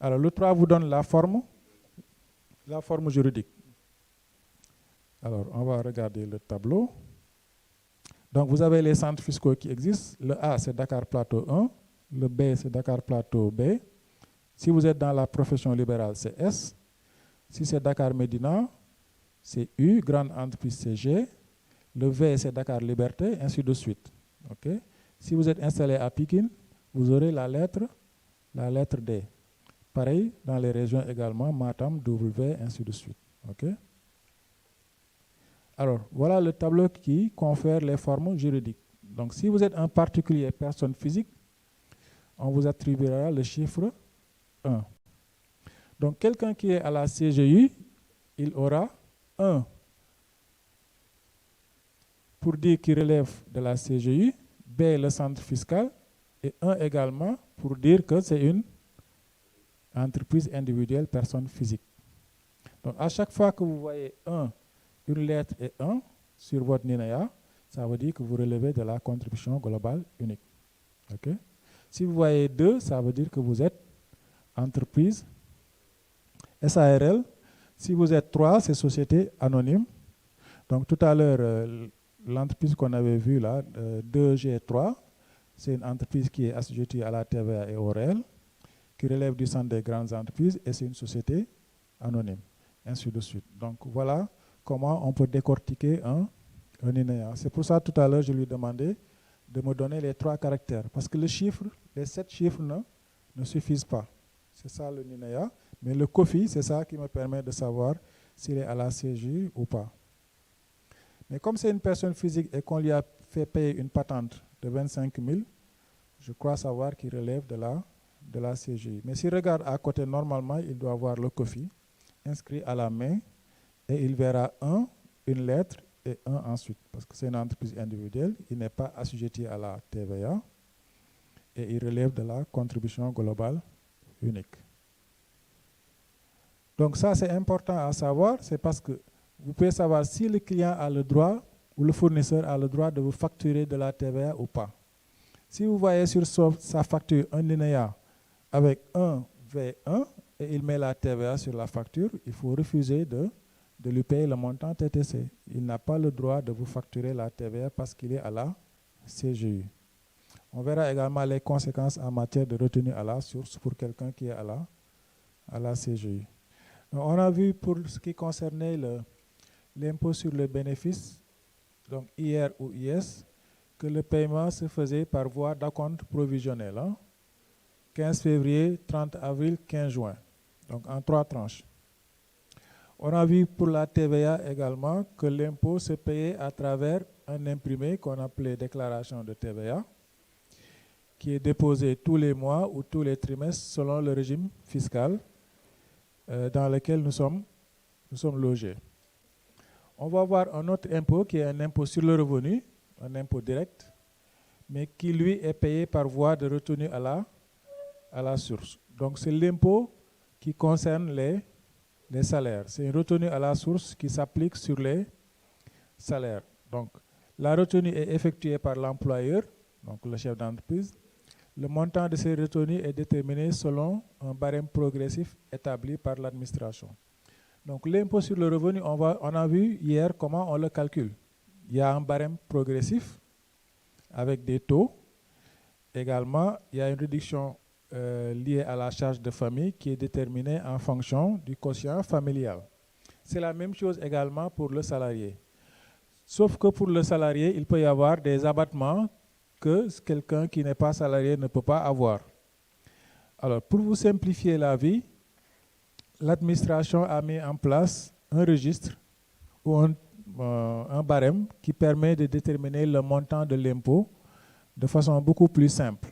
Alors, le 3 vous donne la forme juridique. Alors, on va regarder le tableau. Donc, vous avez les centres fiscaux qui existent. Le A, c'est Dakar Plateau 1. Le B, c'est Dakar Plateau B. Si vous êtes dans la profession libérale, c'est S. Si c'est Dakar Médina, c'est U. Grande entreprise, c'est G. Le V, c'est Dakar Liberté, ainsi de suite. Okay? Si vous êtes installé à Pikine, vous aurez la lettre D. Pareil, dans les régions également, Matam, W, ainsi de suite. Okay? Alors, voilà le tableau qui confère les formes juridiques. Donc, si vous êtes un particulier, personne physique, on vous attribuera le chiffre 1. Donc, quelqu'un qui est à la CGI, il aura 1 pour dire qu'il relève de la CGI, B, le centre fiscal, et 1 également pour dire que c'est une entreprise individuelle, personne physique. Donc, à chaque fois que vous voyez une lettre et 1 sur votre NINEA, ça veut dire que vous relevez de la contribution globale unique. Okay? Si vous voyez 2, ça veut dire que vous êtes entreprise SARL. Si vous êtes 3, c'est société anonyme. Donc, tout à l'heure, l'entreprise qu'on avait vue là, 2G3, c'est une entreprise qui est assujettie à la TVA et au réel, qui relève du centre des grandes entreprises, et c'est une société anonyme, ainsi de suite. Donc, voilà comment on peut décortiquer un NINEA. C'est pour ça, tout à l'heure, je lui ai demandé de me donner les 3 caractères, parce que les 7 chiffres ne suffisent pas. C'est ça le NINEA, mais le COFI, c'est ça qui me permet de savoir s'il est à la CGI ou pas. Mais comme c'est une personne physique et qu'on lui a fait payer une patente de 25 000, je crois savoir qu'il relève de la CGI. Mais s'il regarde à côté, normalement, il doit avoir le COFI inscrit à la main et il verra une lettre et 1 ensuite. Parce que c'est une entreprise individuelle, il n'est pas assujetti à la TVA et il relève de la contribution globale unique. Donc ça, c'est important à savoir, c'est parce que vous pouvez savoir si le client a le droit ou le fournisseur a le droit de vous facturer de la TVA ou pas. Si vous voyez sur sa facture un NINEA avec un V1 et il met la TVA sur la facture, il faut refuser de lui payer le montant TTC. Il n'a pas le droit de vous facturer la TVA parce qu'il est à la CGI. On verra également les conséquences en matière de retenue à la source pour quelqu'un qui est à la CGI. Donc, on a vu pour ce qui concernait l'impôt sur le bénéfice, donc IR ou IS, que le paiement se faisait par voie d'acompte provisionnel. 15 février, 30 avril, 15 juin. Donc en 3 tranches. On a vu pour la TVA également que l'impôt se payait à travers un imprimé qu'on appelait déclaration de TVA, qui est déposé tous les mois ou tous les trimestres selon le régime fiscal dans lequel nous sommes logés. On va voir un autre impôt qui est un impôt sur le revenu, un impôt direct, mais qui lui est payé par voie de retenue à la source. Donc c'est l'impôt qui concerne les salaires. C'est une retenue à la source qui s'applique sur les salaires. Donc la retenue est effectuée par l'employeur, donc le chef d'entreprise. Le montant de ces retenues est déterminé selon un barème progressif établi par l'administration. Donc l'impôt sur le revenu, on a vu hier comment on le calcule. Il y a un barème progressif avec des taux. Également, il y a une réduction liée à la charge de famille qui est déterminée en fonction du quotient familial. C'est la même chose également pour le salarié. Sauf que pour le salarié, il peut y avoir des abattements que quelqu'un qui n'est pas salarié ne peut pas avoir. Alors, pour vous simplifier la vie, l'administration a mis en place un registre ou un barème qui permet de déterminer le montant de l'impôt de façon beaucoup plus simple.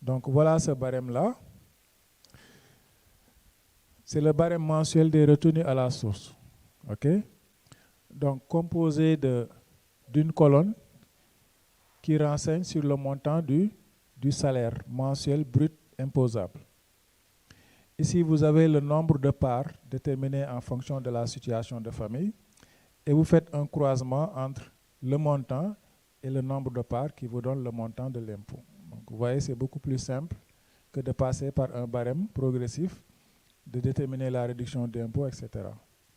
Donc voilà ce barème-là. C'est le barème mensuel des retenues à la source. Okay? Donc composé d'une colonne qui renseigne sur le montant du salaire mensuel brut imposable. Ici, vous avez le nombre de parts déterminé en fonction de la situation de famille et vous faites un croisement entre le montant et le nombre de parts qui vous donne le montant de l'impôt. Donc, vous voyez, c'est beaucoup plus simple que de passer par un barème progressif, de déterminer la réduction d'impôt, etc.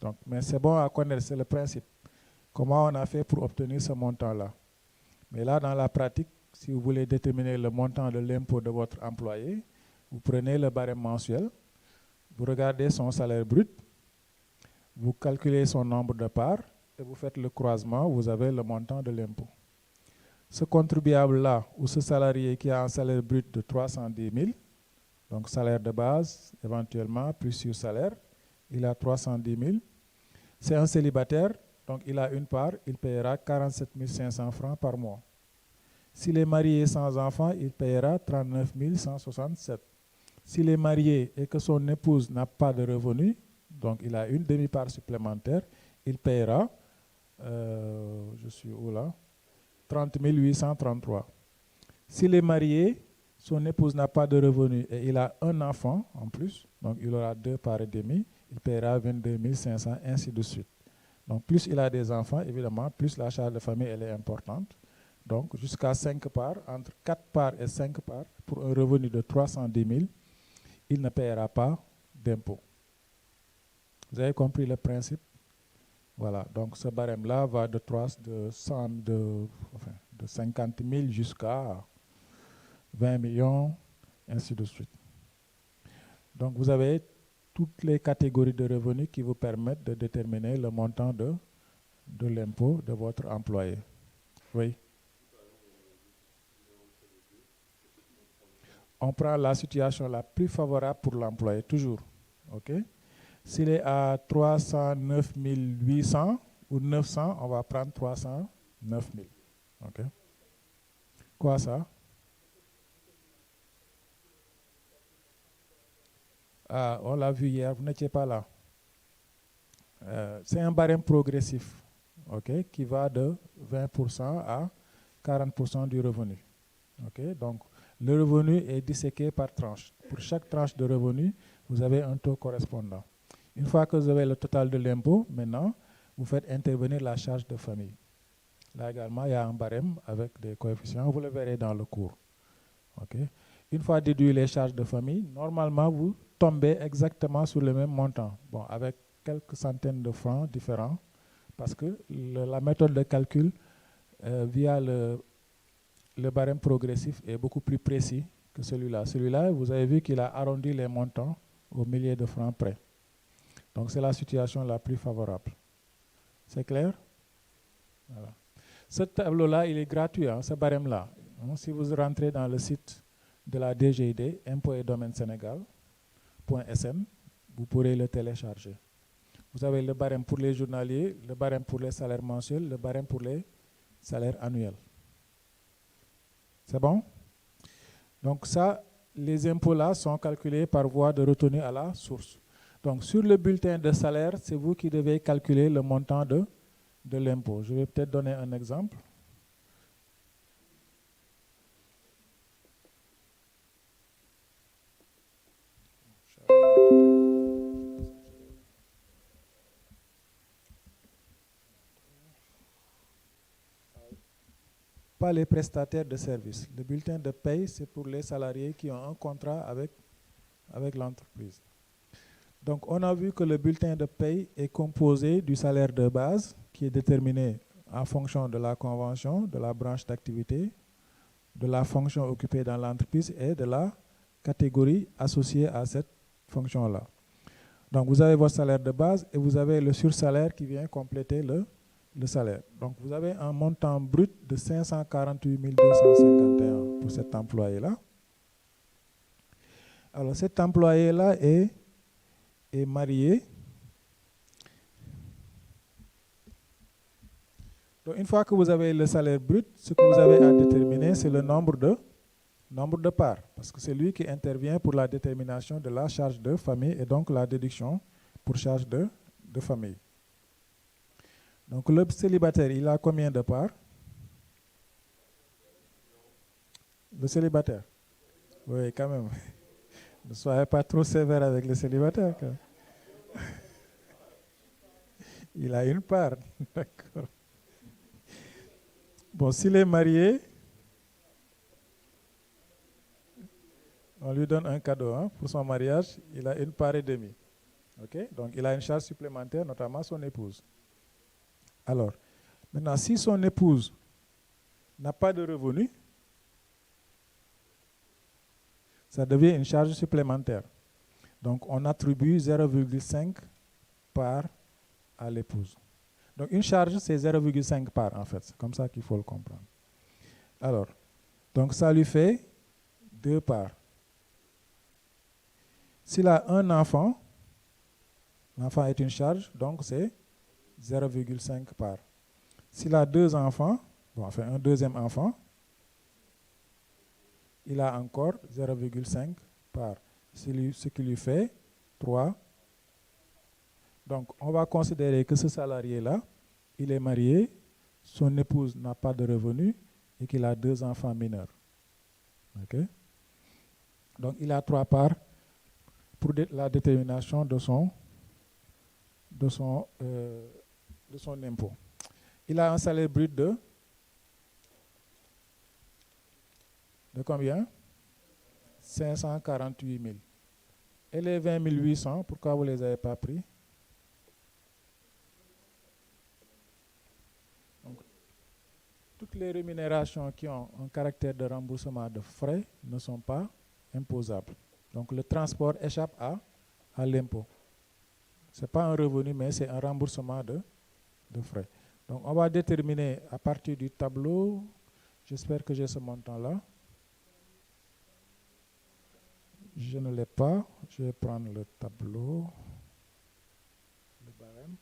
Donc, mais c'est bon à connaître, c'est le principe. Comment on a fait pour obtenir ce montant-là? Mais là, dans la pratique, si vous voulez déterminer le montant de l'impôt de votre employé, vous prenez le barème mensuel, vous regardez son salaire brut, vous calculez son nombre de parts et vous faites le croisement, vous avez le montant de l'impôt. Ce contribuable-là ou ce salarié qui a un salaire brut de 310 000, donc salaire de base éventuellement plus sur salaire, il a 310 000. C'est un célibataire, donc il a une part, il paiera 47 500 francs par mois. S'il est marié sans enfant, il paiera 39 167. S'il est marié et que son épouse n'a pas de revenus, donc il a une demi-part supplémentaire, il paiera, je suis où là, 30 833. S'il est marié, son épouse n'a pas de revenus et il a un enfant en plus, donc il aura 2 parts et demi, il paiera 22 500, ainsi de suite. Donc plus il a des enfants, évidemment, plus la charge de famille elle est importante. Donc jusqu'à 5 parts, entre 4 parts et 5 parts, pour un revenu de 310 000, il ne paiera pas d'impôt. Vous avez compris le principe? Voilà, donc ce barème-là va de 50 000 jusqu'à 20 millions, ainsi de suite. Donc vous avez toutes les catégories de revenus qui vous permettent de déterminer le montant de l'impôt de votre employé. Oui. On prend la situation la plus favorable pour l'employé, toujours. Okay? S'il est à 309 800 ou 900, on va prendre 309 000. Okay? Quoi ça? Ah, on l'a vu hier, vous n'étiez pas là. C'est un barème progressif, okay, qui va de 20% à 40% du revenu. Okay? Donc, le revenu est disséqué par tranche. Pour chaque tranche de revenu, vous avez un taux correspondant. Une fois que vous avez le total de l'impôt, maintenant, vous faites intervenir la charge de famille. Là également, il y a un barème avec des coefficients, vous le verrez dans le cours. Okay? Une fois déduit les charges de famille, normalement, vous tombez exactement sur le même montant. Bon, avec quelques centaines de francs différents, parce que la méthode de calcul via le barème progressif est beaucoup plus précis que celui-là. Celui-là, vous avez vu qu'il a arrondi les montants aux milliers de francs près. Donc, c'est la situation la plus favorable. C'est clair? Voilà. Ce tableau-là, il est gratuit, hein, ce barème-là. Si vous rentrez dans le site de la DGID, Impôts et Domaines Sénégal.sn, vous pourrez le télécharger. Vous avez le barème pour les journaliers, le barème pour les salaires mensuels, le barème pour les salaires annuels. C'est bon? Donc ça, les impôts là sont calculés par voie de retenue à la source. Donc sur le bulletin de salaire, c'est vous qui devez calculer le montant de l'impôt. Je vais peut-être donner un exemple. Pas les prestataires de services. Le bulletin de paye, c'est pour les salariés qui ont un contrat avec l'entreprise. Donc, on a vu que le bulletin de paye est composé du salaire de base, qui est déterminé en fonction de la convention, de la branche d'activité, de la fonction occupée dans l'entreprise et de la catégorie associée à cette fonction-là. Donc, vous avez votre salaire de base et vous avez le sursalaire qui vient compléter le salaire. Donc, vous avez un montant brut de 548 251 pour cet employé-là. Alors, cet employé-là est marié. Donc, une fois que vous avez le salaire brut, ce que vous avez à déterminer, c'est le nombre de parts, parce que c'est lui qui intervient pour la détermination de la charge de famille et donc la déduction pour charge de famille. Donc le célibataire, il a combien de parts? Le célibataire? Oui, quand même. Ne soyez pas trop sévère avec le célibataire. Quand même. Il a une part. D'accord. Bon, s'il est marié, on lui donne un cadeau hein, pour son mariage. Il a une part et demie. Okay? Donc il a une charge supplémentaire, notamment son épouse. Alors, maintenant, si son épouse n'a pas de revenus, ça devient une charge supplémentaire. Donc, on attribue 0,5 part à l'épouse. Donc, une charge, c'est 0,5 part, en fait. C'est comme ça qu'il faut le comprendre. Alors, donc ça lui fait 2 parts. S'il a un enfant, l'enfant est une charge, donc c'est 0,5 part. S'il a 2 enfants, bon, enfin un deuxième enfant, il a encore 0,5 part. Ce qui lui fait 3. Donc, on va considérer que ce salarié-là, il est marié, son épouse n'a pas de revenus et qu'il a 2 enfants mineurs. Okay? Donc, il a 3 parts pour la détermination de son impôt. Il a un salaire brut de combien? 548 000. Et les 20 800, pourquoi vous ne les avez pas pris? Donc, toutes les rémunérations qui ont un caractère de remboursement de frais ne sont pas imposables. Donc le transport échappe à l'impôt. Ce n'est pas un revenu, mais c'est un remboursement de frais. Donc on va déterminer à partir du tableau, j'espère que j'ai ce montant-là. Je ne l'ai pas, je vais prendre le tableau, le barème.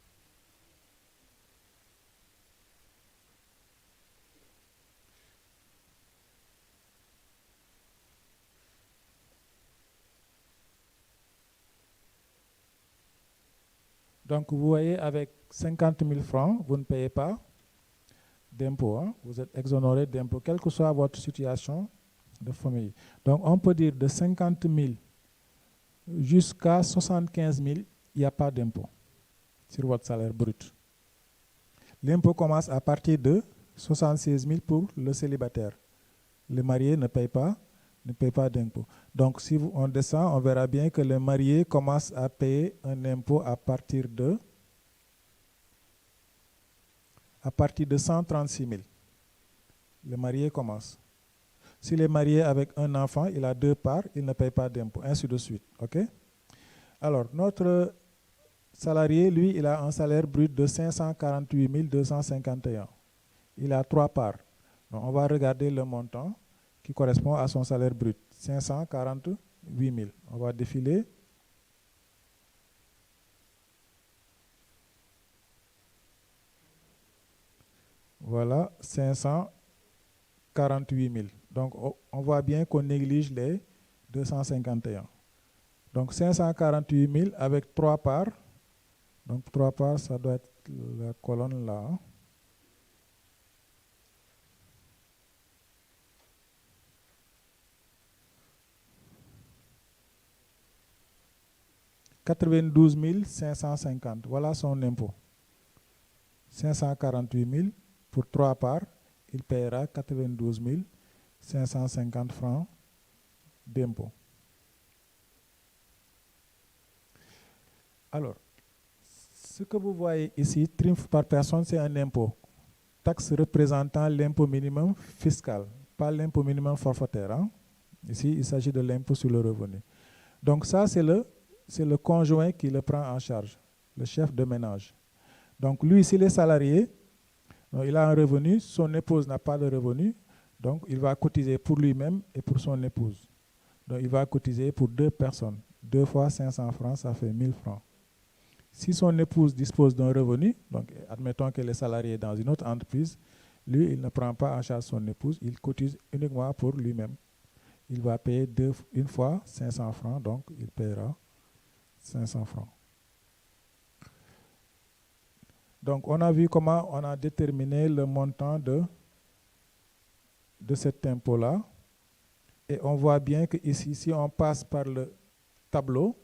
Donc vous voyez, avec 50 000 francs, vous ne payez pas d'impôt. Hein? Vous êtes exonéré d'impôt, quelle que soit votre situation de famille. Donc on peut dire de 50 000 jusqu'à 75 000, il n'y a pas d'impôt sur votre salaire brut. L'impôt commence à partir de 76 000 pour le célibataire. Le marié ne paye pas d'impôt. Donc si on descend, on verra bien que le marié commence à payer un impôt à partir de 136 000. Le marié commence. S'il est marié avec un enfant, il a 2 parts, il ne paye pas d'impôt, ainsi de suite. Okay? Alors, notre salarié, lui, il a un salaire brut de 548 251. Il a 3 parts. Donc, on va regarder le montant qui correspond à son salaire brut, 548 000. On va défiler. Voilà, 548 48 000. Donc, on voit bien qu'on néglige les 251. Donc, 548 000 avec 3 parts. Donc, 3 parts, ça doit être la colonne là. « 92 550. Voilà son impôt. 548 000 pour 3 parts. Il paiera 92 550 francs d'impôt. Alors, ce que vous voyez ici, TRIMF par personne, c'est un impôt. Taxe représentant l'impôt minimum fiscal, pas l'impôt minimum forfaitaire. Hein? Ici, il s'agit de l'impôt sur le revenu. Donc ça, c'est le conjoint qui le prend en charge, le chef de ménage. Donc lui, s'il est salarié, donc il a un revenu, son épouse n'a pas de revenu, donc il va cotiser pour lui-même et pour son épouse. Donc il va cotiser pour 2 personnes. 2 fois 500 francs, ça fait 1000 francs. Si son épouse dispose d'un revenu, donc admettons qu'elle est salariée dans une autre entreprise, lui, il ne prend pas en charge son épouse, il cotise uniquement pour lui-même. Il va payer une fois 500 francs, donc il paiera 500 francs. Donc, on a vu comment on a déterminé le montant de cet impôt-là. Et on voit bien que ici, si on passe par le tableau,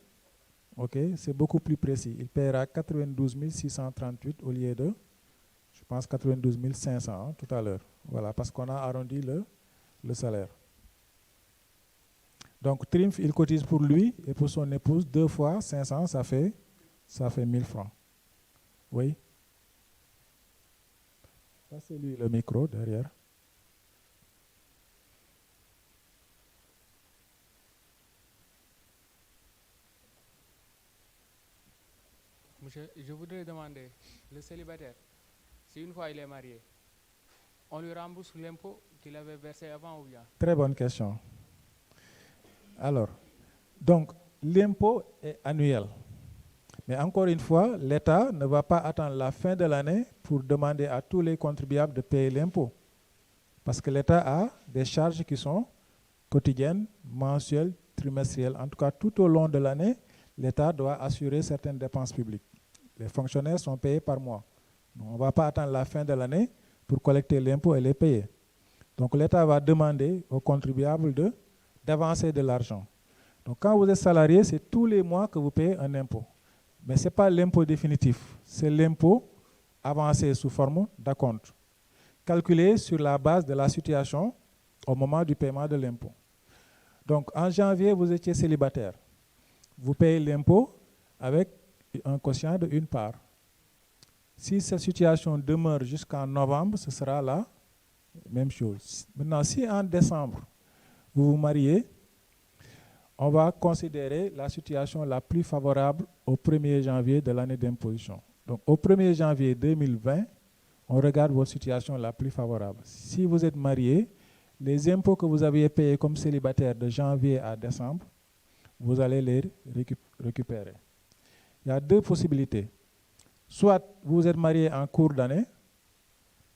okay, c'est beaucoup plus précis. Il paiera 92 638 au lieu de, je pense, 92 500 hein, tout à l'heure. Voilà, parce qu'on a arrondi le salaire. Donc, TRIMF, il cotise pour lui et pour son épouse 2 fois 500, ça fait 1000 francs. Oui. Ça, c'est lui, le micro derrière. Monsieur, je voudrais demander, le célibataire, si une fois il est marié, on lui rembourse l'impôt qu'il avait versé avant ou bien? Très bonne question. Alors, donc, l'impôt est annuel. Mais encore une fois, l'État ne va pas attendre la fin de l'année pour demander à tous les contribuables de payer l'impôt. Parce que l'État a des charges qui sont quotidiennes, mensuelles, trimestrielles. En tout cas, tout au long de l'année, l'État doit assurer certaines dépenses publiques. Les fonctionnaires sont payés par mois. Donc, on ne va pas attendre la fin de l'année pour collecter l'impôt et les payer. Donc l'État va demander aux contribuables d'avancer de l'argent. Donc quand vous êtes salarié, c'est tous les mois que vous payez un impôt. Mais ce n'est pas l'impôt définitif, c'est l'impôt avancé sous forme d'acompte, calculé sur la base de la situation au moment du paiement de l'impôt. Donc en janvier, vous étiez célibataire. Vous payez l'impôt avec un quotient de 1 part. Si cette situation demeure jusqu'en novembre, ce sera la même chose. Maintenant, si en décembre, vous vous mariez, on va considérer la situation la plus favorable au 1er janvier de l'année d'imposition. Donc, au 1er janvier 2020, on regarde votre situation la plus favorable. Si vous êtes marié, les impôts que vous aviez payés comme célibataire de janvier à décembre, vous allez les récupérer. Il y a 2 possibilités. Soit vous êtes marié en cours d'année,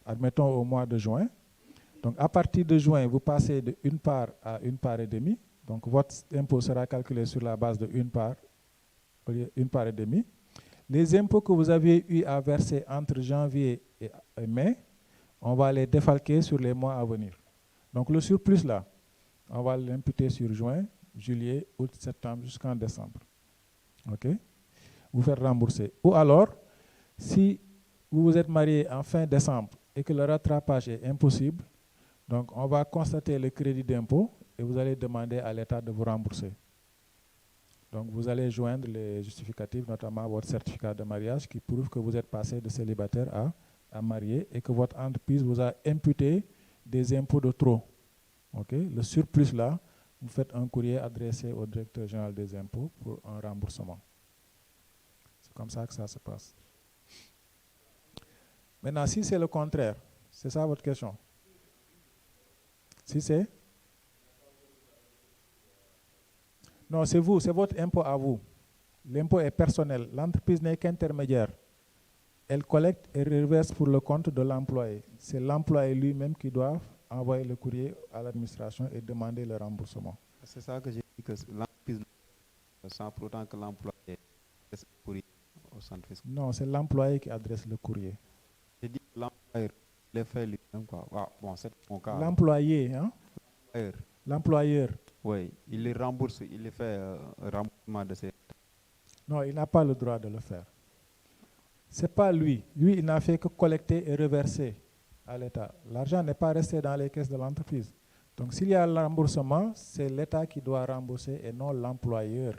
admettons au mois de juin. Donc, à partir de juin, vous passez de 1 part à 1 part et demie. Donc, votre impôt sera calculé sur la base de 1 part, 1 part et demie. Les impôts que vous aviez eu à verser entre janvier et mai, on va les défalquer sur les mois à venir. Donc, le surplus là, on va l'imputer sur juin, juillet, août, septembre, jusqu'en décembre. OK? Vous faites rembourser. Ou alors, si vous vous êtes marié en fin décembre et que le rattrapage est impossible, donc on va constater le crédit d'impôt et vous allez demander à l'État de vous rembourser. Donc vous allez joindre les justificatifs, notamment votre certificat de mariage qui prouve que vous êtes passé de célibataire à marié et que votre entreprise vous a imputé des impôts de trop. Okay? Le surplus là, vous faites un courrier adressé au directeur général des impôts pour un remboursement. C'est comme ça que ça se passe. Maintenant, si c'est le contraire, c'est ça votre question? Si c'est? Non, c'est vous, c'est votre impôt à vous. L'impôt est personnel. L'entreprise n'est qu'intermédiaire. Elle collecte et reverse pour le compte de l'employé. C'est l'employé lui-même qui doit envoyer le courrier à l'administration et demander le remboursement. C'est ça que j'ai dit, que l'entreprise, sans pour autant que l'employé adresse le courrier au centre fiscal. Non, c'est l'employé qui adresse le courrier. J'ai dit que l'employeur le fait lui-même, quoi. Ah, bon, c'est mon cas. L'employé, hein? L'employeur. Oui, il les rembourse, il les fait un remboursement de ses... Non, il n'a pas le droit de le faire. Ce n'est pas lui. Lui, il n'a fait que collecter et reverser à l'État. L'argent n'est pas resté dans les caisses de l'entreprise. Donc, s'il y a le remboursement, c'est l'État qui doit rembourser et non l'employeur.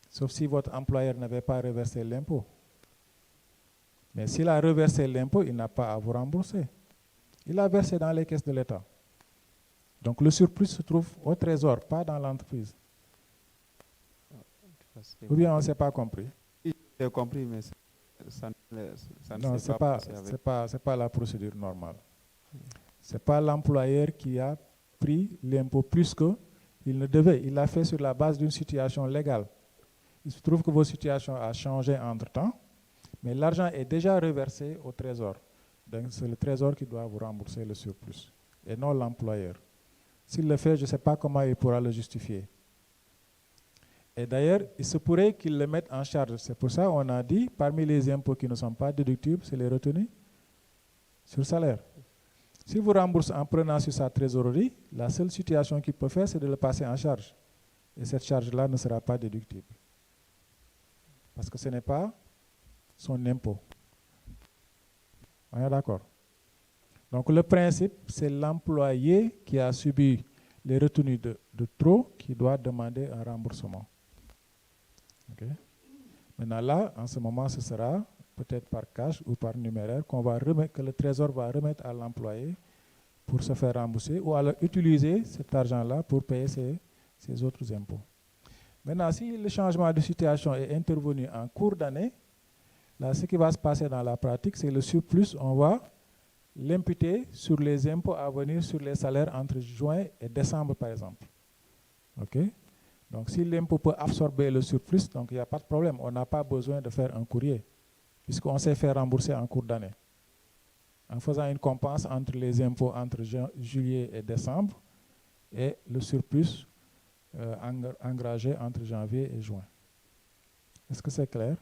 Sauf si votre employeur n'avait pas reversé l'impôt. Mais s'il a reversé l'impôt, il n'a pas à vous rembourser. Il a versé dans les caisses de l'État. Donc, le surplus se trouve au trésor, pas dans l'entreprise. Ou bien on ne s'est pas compris? J'ai compris, mais ça non, ce n'est pas la procédure normale. Ce n'est pas l'employeur qui a pris l'impôt plus qu'il ne devait. Il l'a fait sur la base d'une situation légale. Il se trouve que votre situation a changé entre-temps, mais l'argent est déjà reversé au trésor. Donc c'est le trésor qui doit vous rembourser le surplus, et non l'employeur. S'il le fait, je ne sais pas comment il pourra le justifier. Et d'ailleurs, il se pourrait qu'il le mette en charge. C'est pour ça qu'on a dit, parmi les impôts qui ne sont pas déductibles, c'est les retenues sur salaire. Si vous remboursez en prenant sur sa trésorerie, la seule situation qu'il peut faire, c'est de le passer en charge. Et cette charge-là ne sera pas déductible. Parce que ce n'est pas son impôt. On est d'accord? Donc le principe, c'est l'employé qui a subi les retenues de trop qui doit demander un remboursement. Okay. Maintenant là, en ce moment, ce sera peut-être par cash ou par numéraire que le trésor va remettre à l'employé pour se faire rembourser ou alors utiliser cet argent-là pour payer ses autres impôts. Maintenant, si le changement de situation est intervenu en cours d'année, là, ce qui va se passer dans la pratique, c'est le surplus, on va l'imputer sur les impôts à venir sur les salaires entre juin et décembre, par exemple. OK? Donc, si l'impôt peut absorber le surplus, donc il n'y a pas de problème. On n'a pas besoin de faire un courrier, puisqu'on s'est fait rembourser en cours d'année. En faisant une compense entre les impôts entre juillet et décembre et le surplus engagé entre janvier et juin. Est-ce que c'est clair?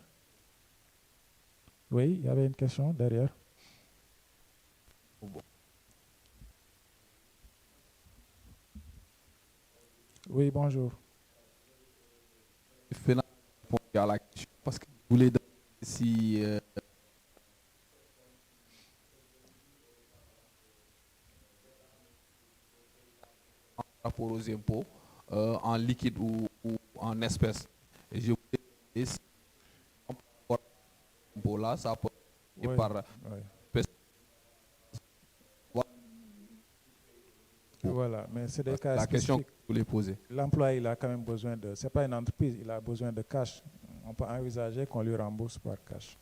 Oui, il y avait une question derrière. Oui, bonjour. Je vais répondre à la question parce que je voulais demander si par rapport aux impôts en liquide ou en espèces. Et je voulais demander si par rapport aux impôts là, ça peut être par espèce. Voilà, mais c'est des cas la spécifiques. question que je voulais poser. L'employé, il a quand même besoin de... Ce n'est pas une entreprise, il a besoin de cash. On peut envisager qu'on lui rembourse par cash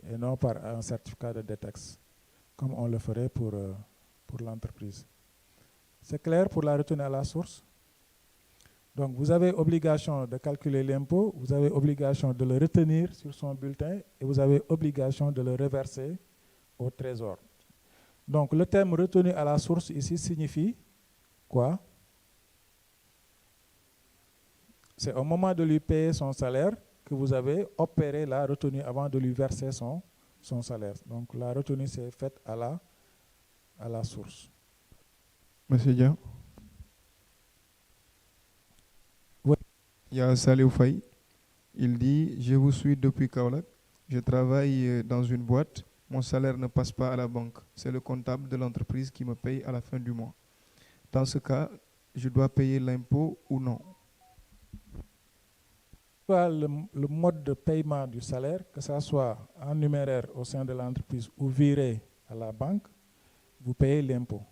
et non par un certificat de détaxe, comme on le ferait pour l'entreprise. C'est clair pour la retenue à la source? Donc, vous avez obligation de calculer l'impôt, vous avez obligation de le retenir sur son bulletin et vous avez obligation de le reverser au trésor. Donc, le terme retenu à la source ici signifie quoi? C'est au moment de lui payer son salaire que vous avez opéré la retenue avant de lui verser son salaire. Donc, la retenue s'est faite à la source. Monsieur Dia? Oui. Il y a Salih Faye. Il dit, je vous suis depuis Kaolack. Je travaille dans une boîte. Mon salaire ne passe pas à la banque. C'est le comptable de l'entreprise qui me paye à la fin du mois. Dans ce cas, je dois payer l'impôt ou non? Le mode de paiement du salaire, que ce soit en numéraire au sein de l'entreprise ou viré à la banque, vous payez l'impôt.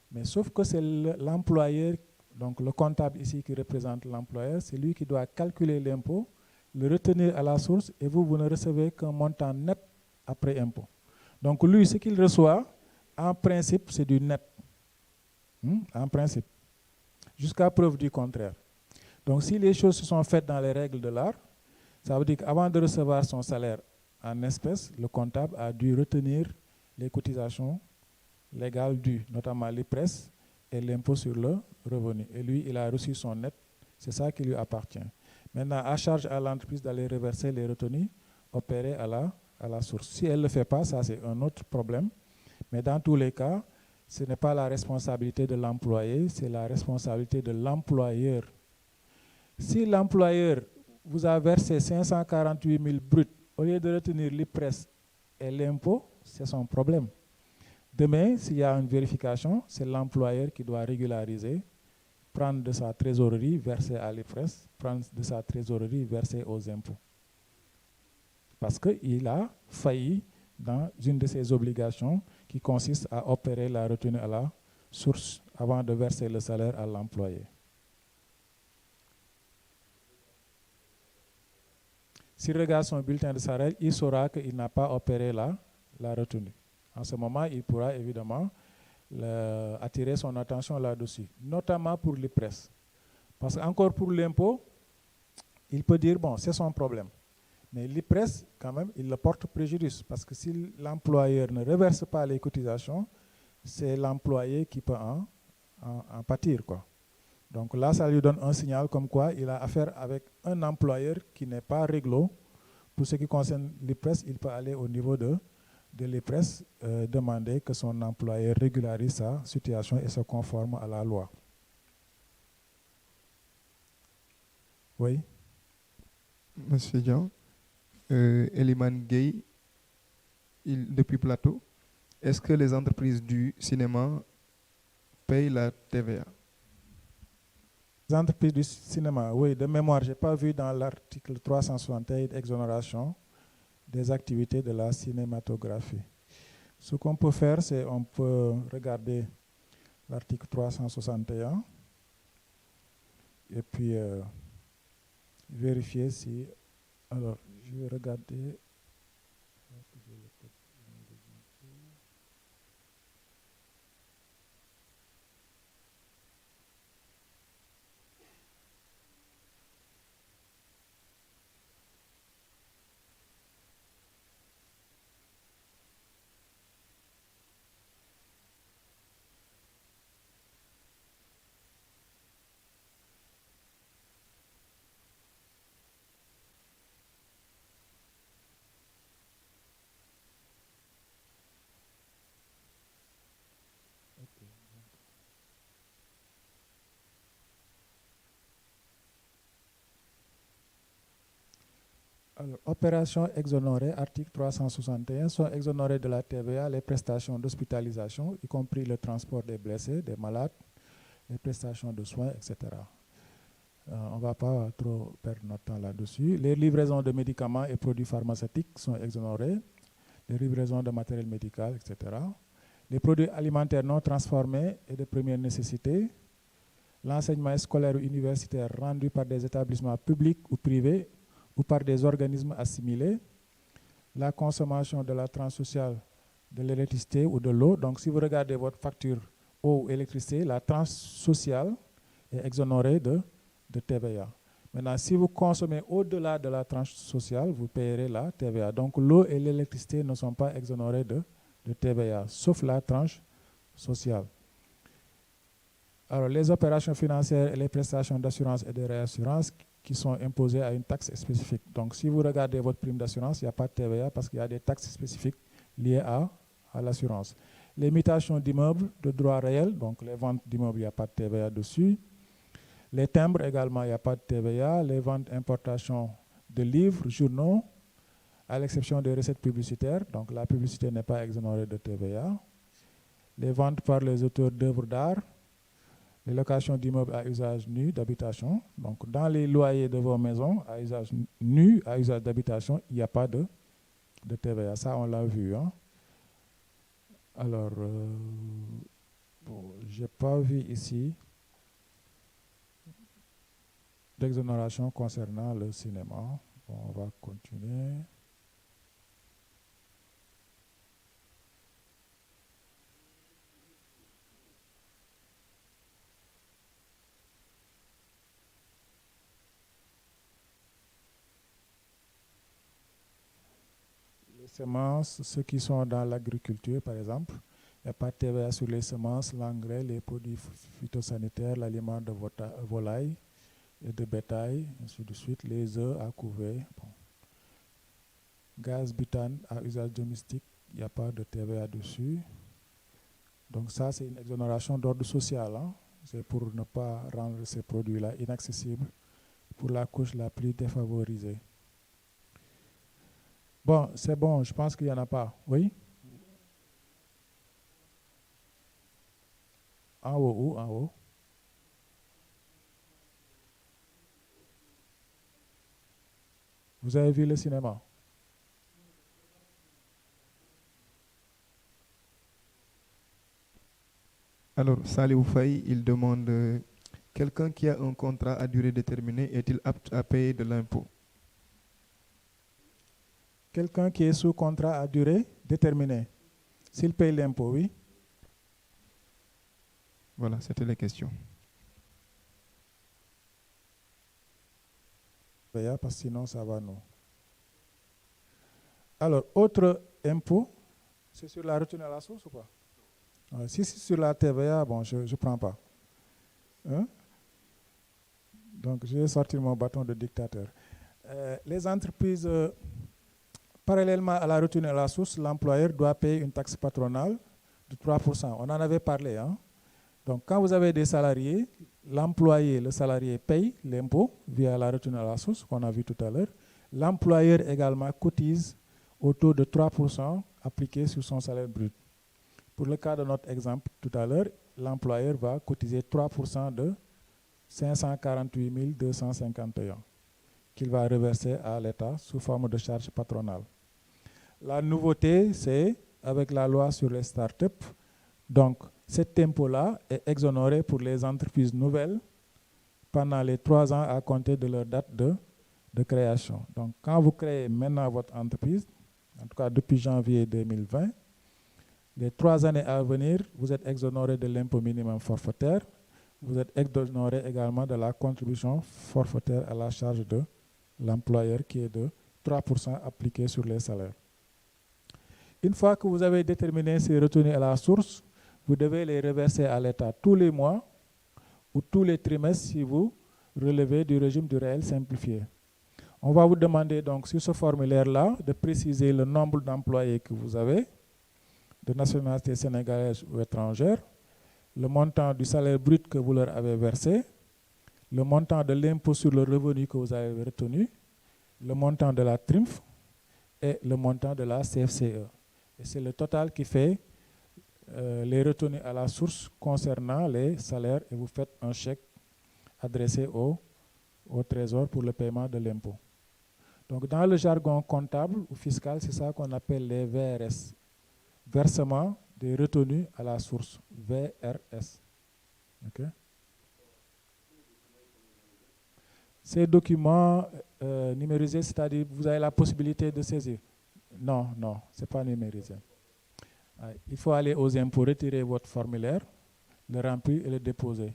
Mais sauf que c'est l'employeur, donc le comptable ici qui représente l'employeur, c'est lui qui doit calculer l'impôt, le retenir à la source et vous ne recevez qu'un montant net après impôt. Donc lui, ce qu'il reçoit, en principe, c'est du net. En principe. Jusqu'à preuve du contraire. Donc si les choses se sont faites dans les règles de l'art, ça veut dire qu'avant de recevoir son salaire en espèces, le comptable a dû retenir les cotisations légales dues, notamment l'IPRES et l'impôt sur le revenu. Et lui, il a reçu son net, c'est ça qui lui appartient. Maintenant, à charge à l'entreprise d'aller reverser les retenues opérées à la source. Si elle ne le fait pas, ça c'est un autre problème. Mais dans tous les cas, ce n'est pas la responsabilité de l'employé, c'est la responsabilité de l'employeur. Si l'employeur vous a versé 548 000 bruts, au lieu de retenir l'IPRES et l'impôt, c'est son problème. Demain, s'il y a une vérification, c'est l'employeur qui doit régulariser, prendre de sa trésorerie, verser à l'IPRES, prendre de sa trésorerie, verser aux impôts. Parce qu'il a failli dans une de ses obligations qui consiste à opérer la retenue à la source avant de verser le salaire à l'employé. S'il regarde son bulletin de salaire, il saura qu'il n'a pas opéré la retenue. En ce moment, il pourra évidemment attirer son attention là-dessus, notamment pour l'IPRES. Parce qu'encore pour l'impôt, il peut dire, bon, c'est son problème. Mais l'IPRES, quand même, il le porte préjudice. Parce que si l'employeur ne reverse pas les cotisations, c'est l'employé qui peut en pâtir, quoi. Donc là, ça lui donne un signal comme quoi il a affaire avec un employeur qui n'est pas réglo. Pour ce qui concerne l'IPRES, il peut aller au niveau de l'IPRES, demander que son employeur régularise sa situation et se conforme à la loi. Oui. Monsieur Jean, Eliman Gay, depuis Plateau, est-ce que les entreprises du cinéma payent la TVA? Les entreprises du cinéma, oui, de mémoire, je n'ai pas vu dans l'article 361 d'exonération des activités de la cinématographie. Ce qu'on peut faire, c'est on peut regarder l'article 361 et puis vérifier si... Alors, je vais regarder... Alors, opération exonérée, article 361, sont exonérées de la TVA les prestations d'hospitalisation, y compris le transport des blessés, des malades, les prestations de soins, etc. On ne va pas trop perdre notre temps là-dessus. Les livraisons de médicaments et produits pharmaceutiques sont exonérées, les livraisons de matériel médical, etc. Les produits alimentaires non transformés et de première nécessité, l'enseignement scolaire ou universitaire rendu par des établissements publics ou privés ou par des organismes assimilés, la consommation de la tranche sociale de l'électricité ou de l'eau. Donc, si vous regardez votre facture eau ou électricité, la tranche sociale est exonérée de TVA. Maintenant, si vous consommez au-delà de la tranche sociale, vous payerez la TVA. Donc, l'eau et l'électricité ne sont pas exonérées de TVA, sauf la tranche sociale. Alors, les opérations financières et les prestations d'assurance et de réassurance qui sont imposées à une taxe spécifique. Donc, si vous regardez votre prime d'assurance, il n'y a pas de TVA parce qu'il y a des taxes spécifiques liées à l'assurance. Les mutations d'immeubles de droit réel, donc les ventes d'immeubles, il n'y a pas de TVA dessus. Les timbres également, il n'y a pas de TVA. Les ventes importation de livres, journaux, à l'exception des recettes publicitaires, donc la publicité n'est pas exonérée de TVA. Les ventes par les auteurs d'œuvres d'art, les locations d'immeubles à usage nu d'habitation. Donc, dans les loyers de vos maisons à usage nu, à usage d'habitation, il n'y a pas de TVA. Ça, on l'a vu. Hein. Alors, bon, je n'ai pas vu ici d'exonération concernant le cinéma. Bon, on va continuer. Les semences, ceux qui sont dans l'agriculture, par exemple, Il n'y a pas de TVA sur les semences, l'engrais, les produits phytosanitaires, l'aliment de volaille et de bétail, ainsi de suite, les œufs à couver. Bon. Gaz butane à usage domestique, il n'y a pas de TVA dessus. Donc ça, c'est une exonération d'ordre social. Hein. C'est pour ne pas rendre ces produits-là inaccessibles pour la couche la plus défavorisée. Bon, c'est bon, je pense qu'il n'y en a pas. Oui? En haut, où? En haut. Vous avez vu le cinéma? Alors, Salih Faye, il demande quelqu'un qui a un contrat à durée déterminée est-il apte à payer de l'impôt? Quelqu'un qui est sous contrat à durée déterminée, s'il paye l'impôt, oui? Voilà, c'était les questions. Parce que sinon, ça va non. Alors, autre impôt, c'est sur la retenue à la source ou pas? Si c'est sur la TVA, bon, je ne prends pas. Hein? Donc, je vais sortir mon bâton de dictateur. Les entreprises, parallèlement à la retenue à la source, l'employeur doit payer une taxe patronale de 3%. On en avait parlé. Hein? Donc, quand vous avez des salariés, l'employé, le salarié paye l'impôt via la retenue à la source, qu'on a vu tout à l'heure. L'employeur également cotise au taux de 3% appliqué sur son salaire brut. Pour le cas de notre exemple tout à l'heure, l'employeur va cotiser 3% de 548 251 qu'il va reverser à l'État sous forme de charge patronale. La nouveauté, c'est avec la loi sur les startups. Donc, cet impôt-là est exonéré pour les entreprises nouvelles pendant les 3 ans à compter de leur date de création. Donc, quand vous créez maintenant votre entreprise, en tout cas depuis janvier 2020, les 3 années à venir, vous êtes exonéré de l'impôt minimum forfaitaire. Vous êtes exonéré également de la contribution forfaitaire à la charge de l'employeur qui est de 3% appliquée sur les salaires. Une fois que vous avez déterminé ces retenues à la source, vous devez les reverser à l'État tous les mois ou tous les trimestres si vous relevez du régime du réel simplifié. On va vous demander donc sur ce formulaire-là de préciser le nombre d'employés que vous avez, de nationalité sénégalaise ou étrangère, le montant du salaire brut que vous leur avez versé, le montant de l'impôt sur le revenu que vous avez retenu, le montant de la TRIMF et le montant de la CFCE. Et c'est le total qui fait les retenues à la source concernant les salaires et vous faites un chèque adressé au Trésor pour le paiement de l'impôt. Donc dans le jargon comptable ou fiscal, c'est ça qu'on appelle les VRS. Versement des retenues à la source, VRS. Okay? Ces documents numérisés, c'est-à-dire vous avez la possibilité de saisir. Non, non, ce n'est pas numérisé. Il faut aller aux impôts, retirer votre formulaire, le remplir et le déposer.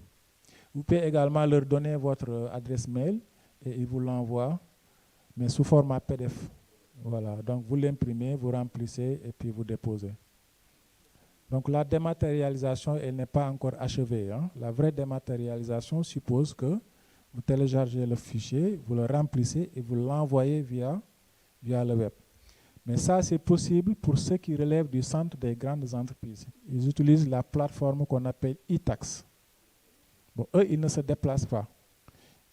Vous pouvez également leur donner votre adresse mail et ils vous l'envoient, mais sous format PDF. Voilà, donc vous l'imprimez, vous remplissez et puis vous déposez. Donc la dématérialisation, elle n'est pas encore achevée. Hein. La vraie dématérialisation suppose que vous téléchargez le fichier, vous le remplissez et vous l'envoyez via le web. Mais ça, c'est possible pour ceux qui relèvent du centre des grandes entreprises. Ils utilisent la plateforme qu'on appelle e-tax. Bon, eux, ils ne se déplacent pas.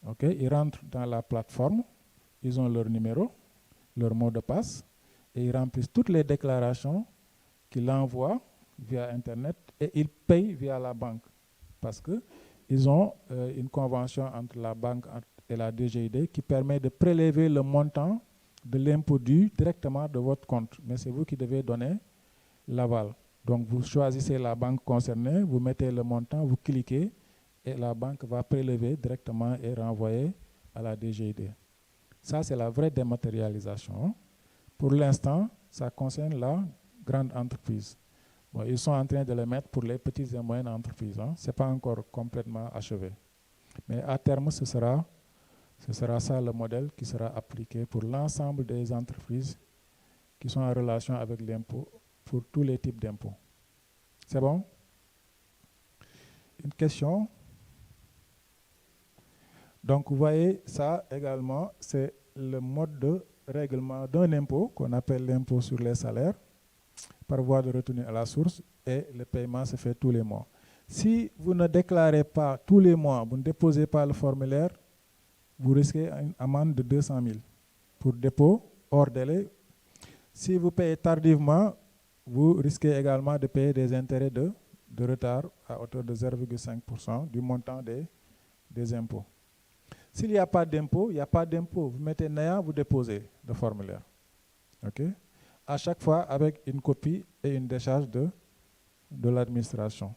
Okay? Ils rentrent dans la plateforme, ils ont leur numéro, leur mot de passe, et ils remplissent toutes les déclarations qu'ils envoient via Internet et ils payent via la banque. Parce qu'ils ont une convention entre la banque et la DGID qui permet de prélever le montant de l'impôt dû directement de votre compte. Mais c'est vous qui devez donner l'aval. Donc vous choisissez la banque concernée, vous mettez le montant, vous cliquez et la banque va prélever directement et renvoyer à la DGID. Ça, c'est la vraie dématérialisation. Pour l'instant, ça concerne la grande entreprise. Bon, ils sont en train de le mettre pour les petites et moyennes entreprises. Hein. Ce n'est pas encore complètement achevé. Mais à terme, ce sera ça le modèle qui sera appliqué pour l'ensemble des entreprises qui sont en relation avec l'impôt, pour tous les types d'impôts. C'est bon? Une question? Donc, vous voyez, ça également, c'est le mode de règlement d'un impôt qu'on appelle l'impôt sur les salaires par voie de retenue à la source, et le paiement se fait tous les mois. Si vous ne déclarez pas tous les mois, vous ne déposez pas le formulaire, vous risquez une amende de 200 000 pour dépôt hors délai. Si vous payez tardivement, vous risquez également de payer des intérêts de retard à hauteur de 0,5% du montant des impôts. S'il n'y a pas d'impôt, il n'y a pas d'impôt. Vous mettez néant, vous déposez le formulaire. OK? À chaque fois avec une copie et une décharge de l'administration.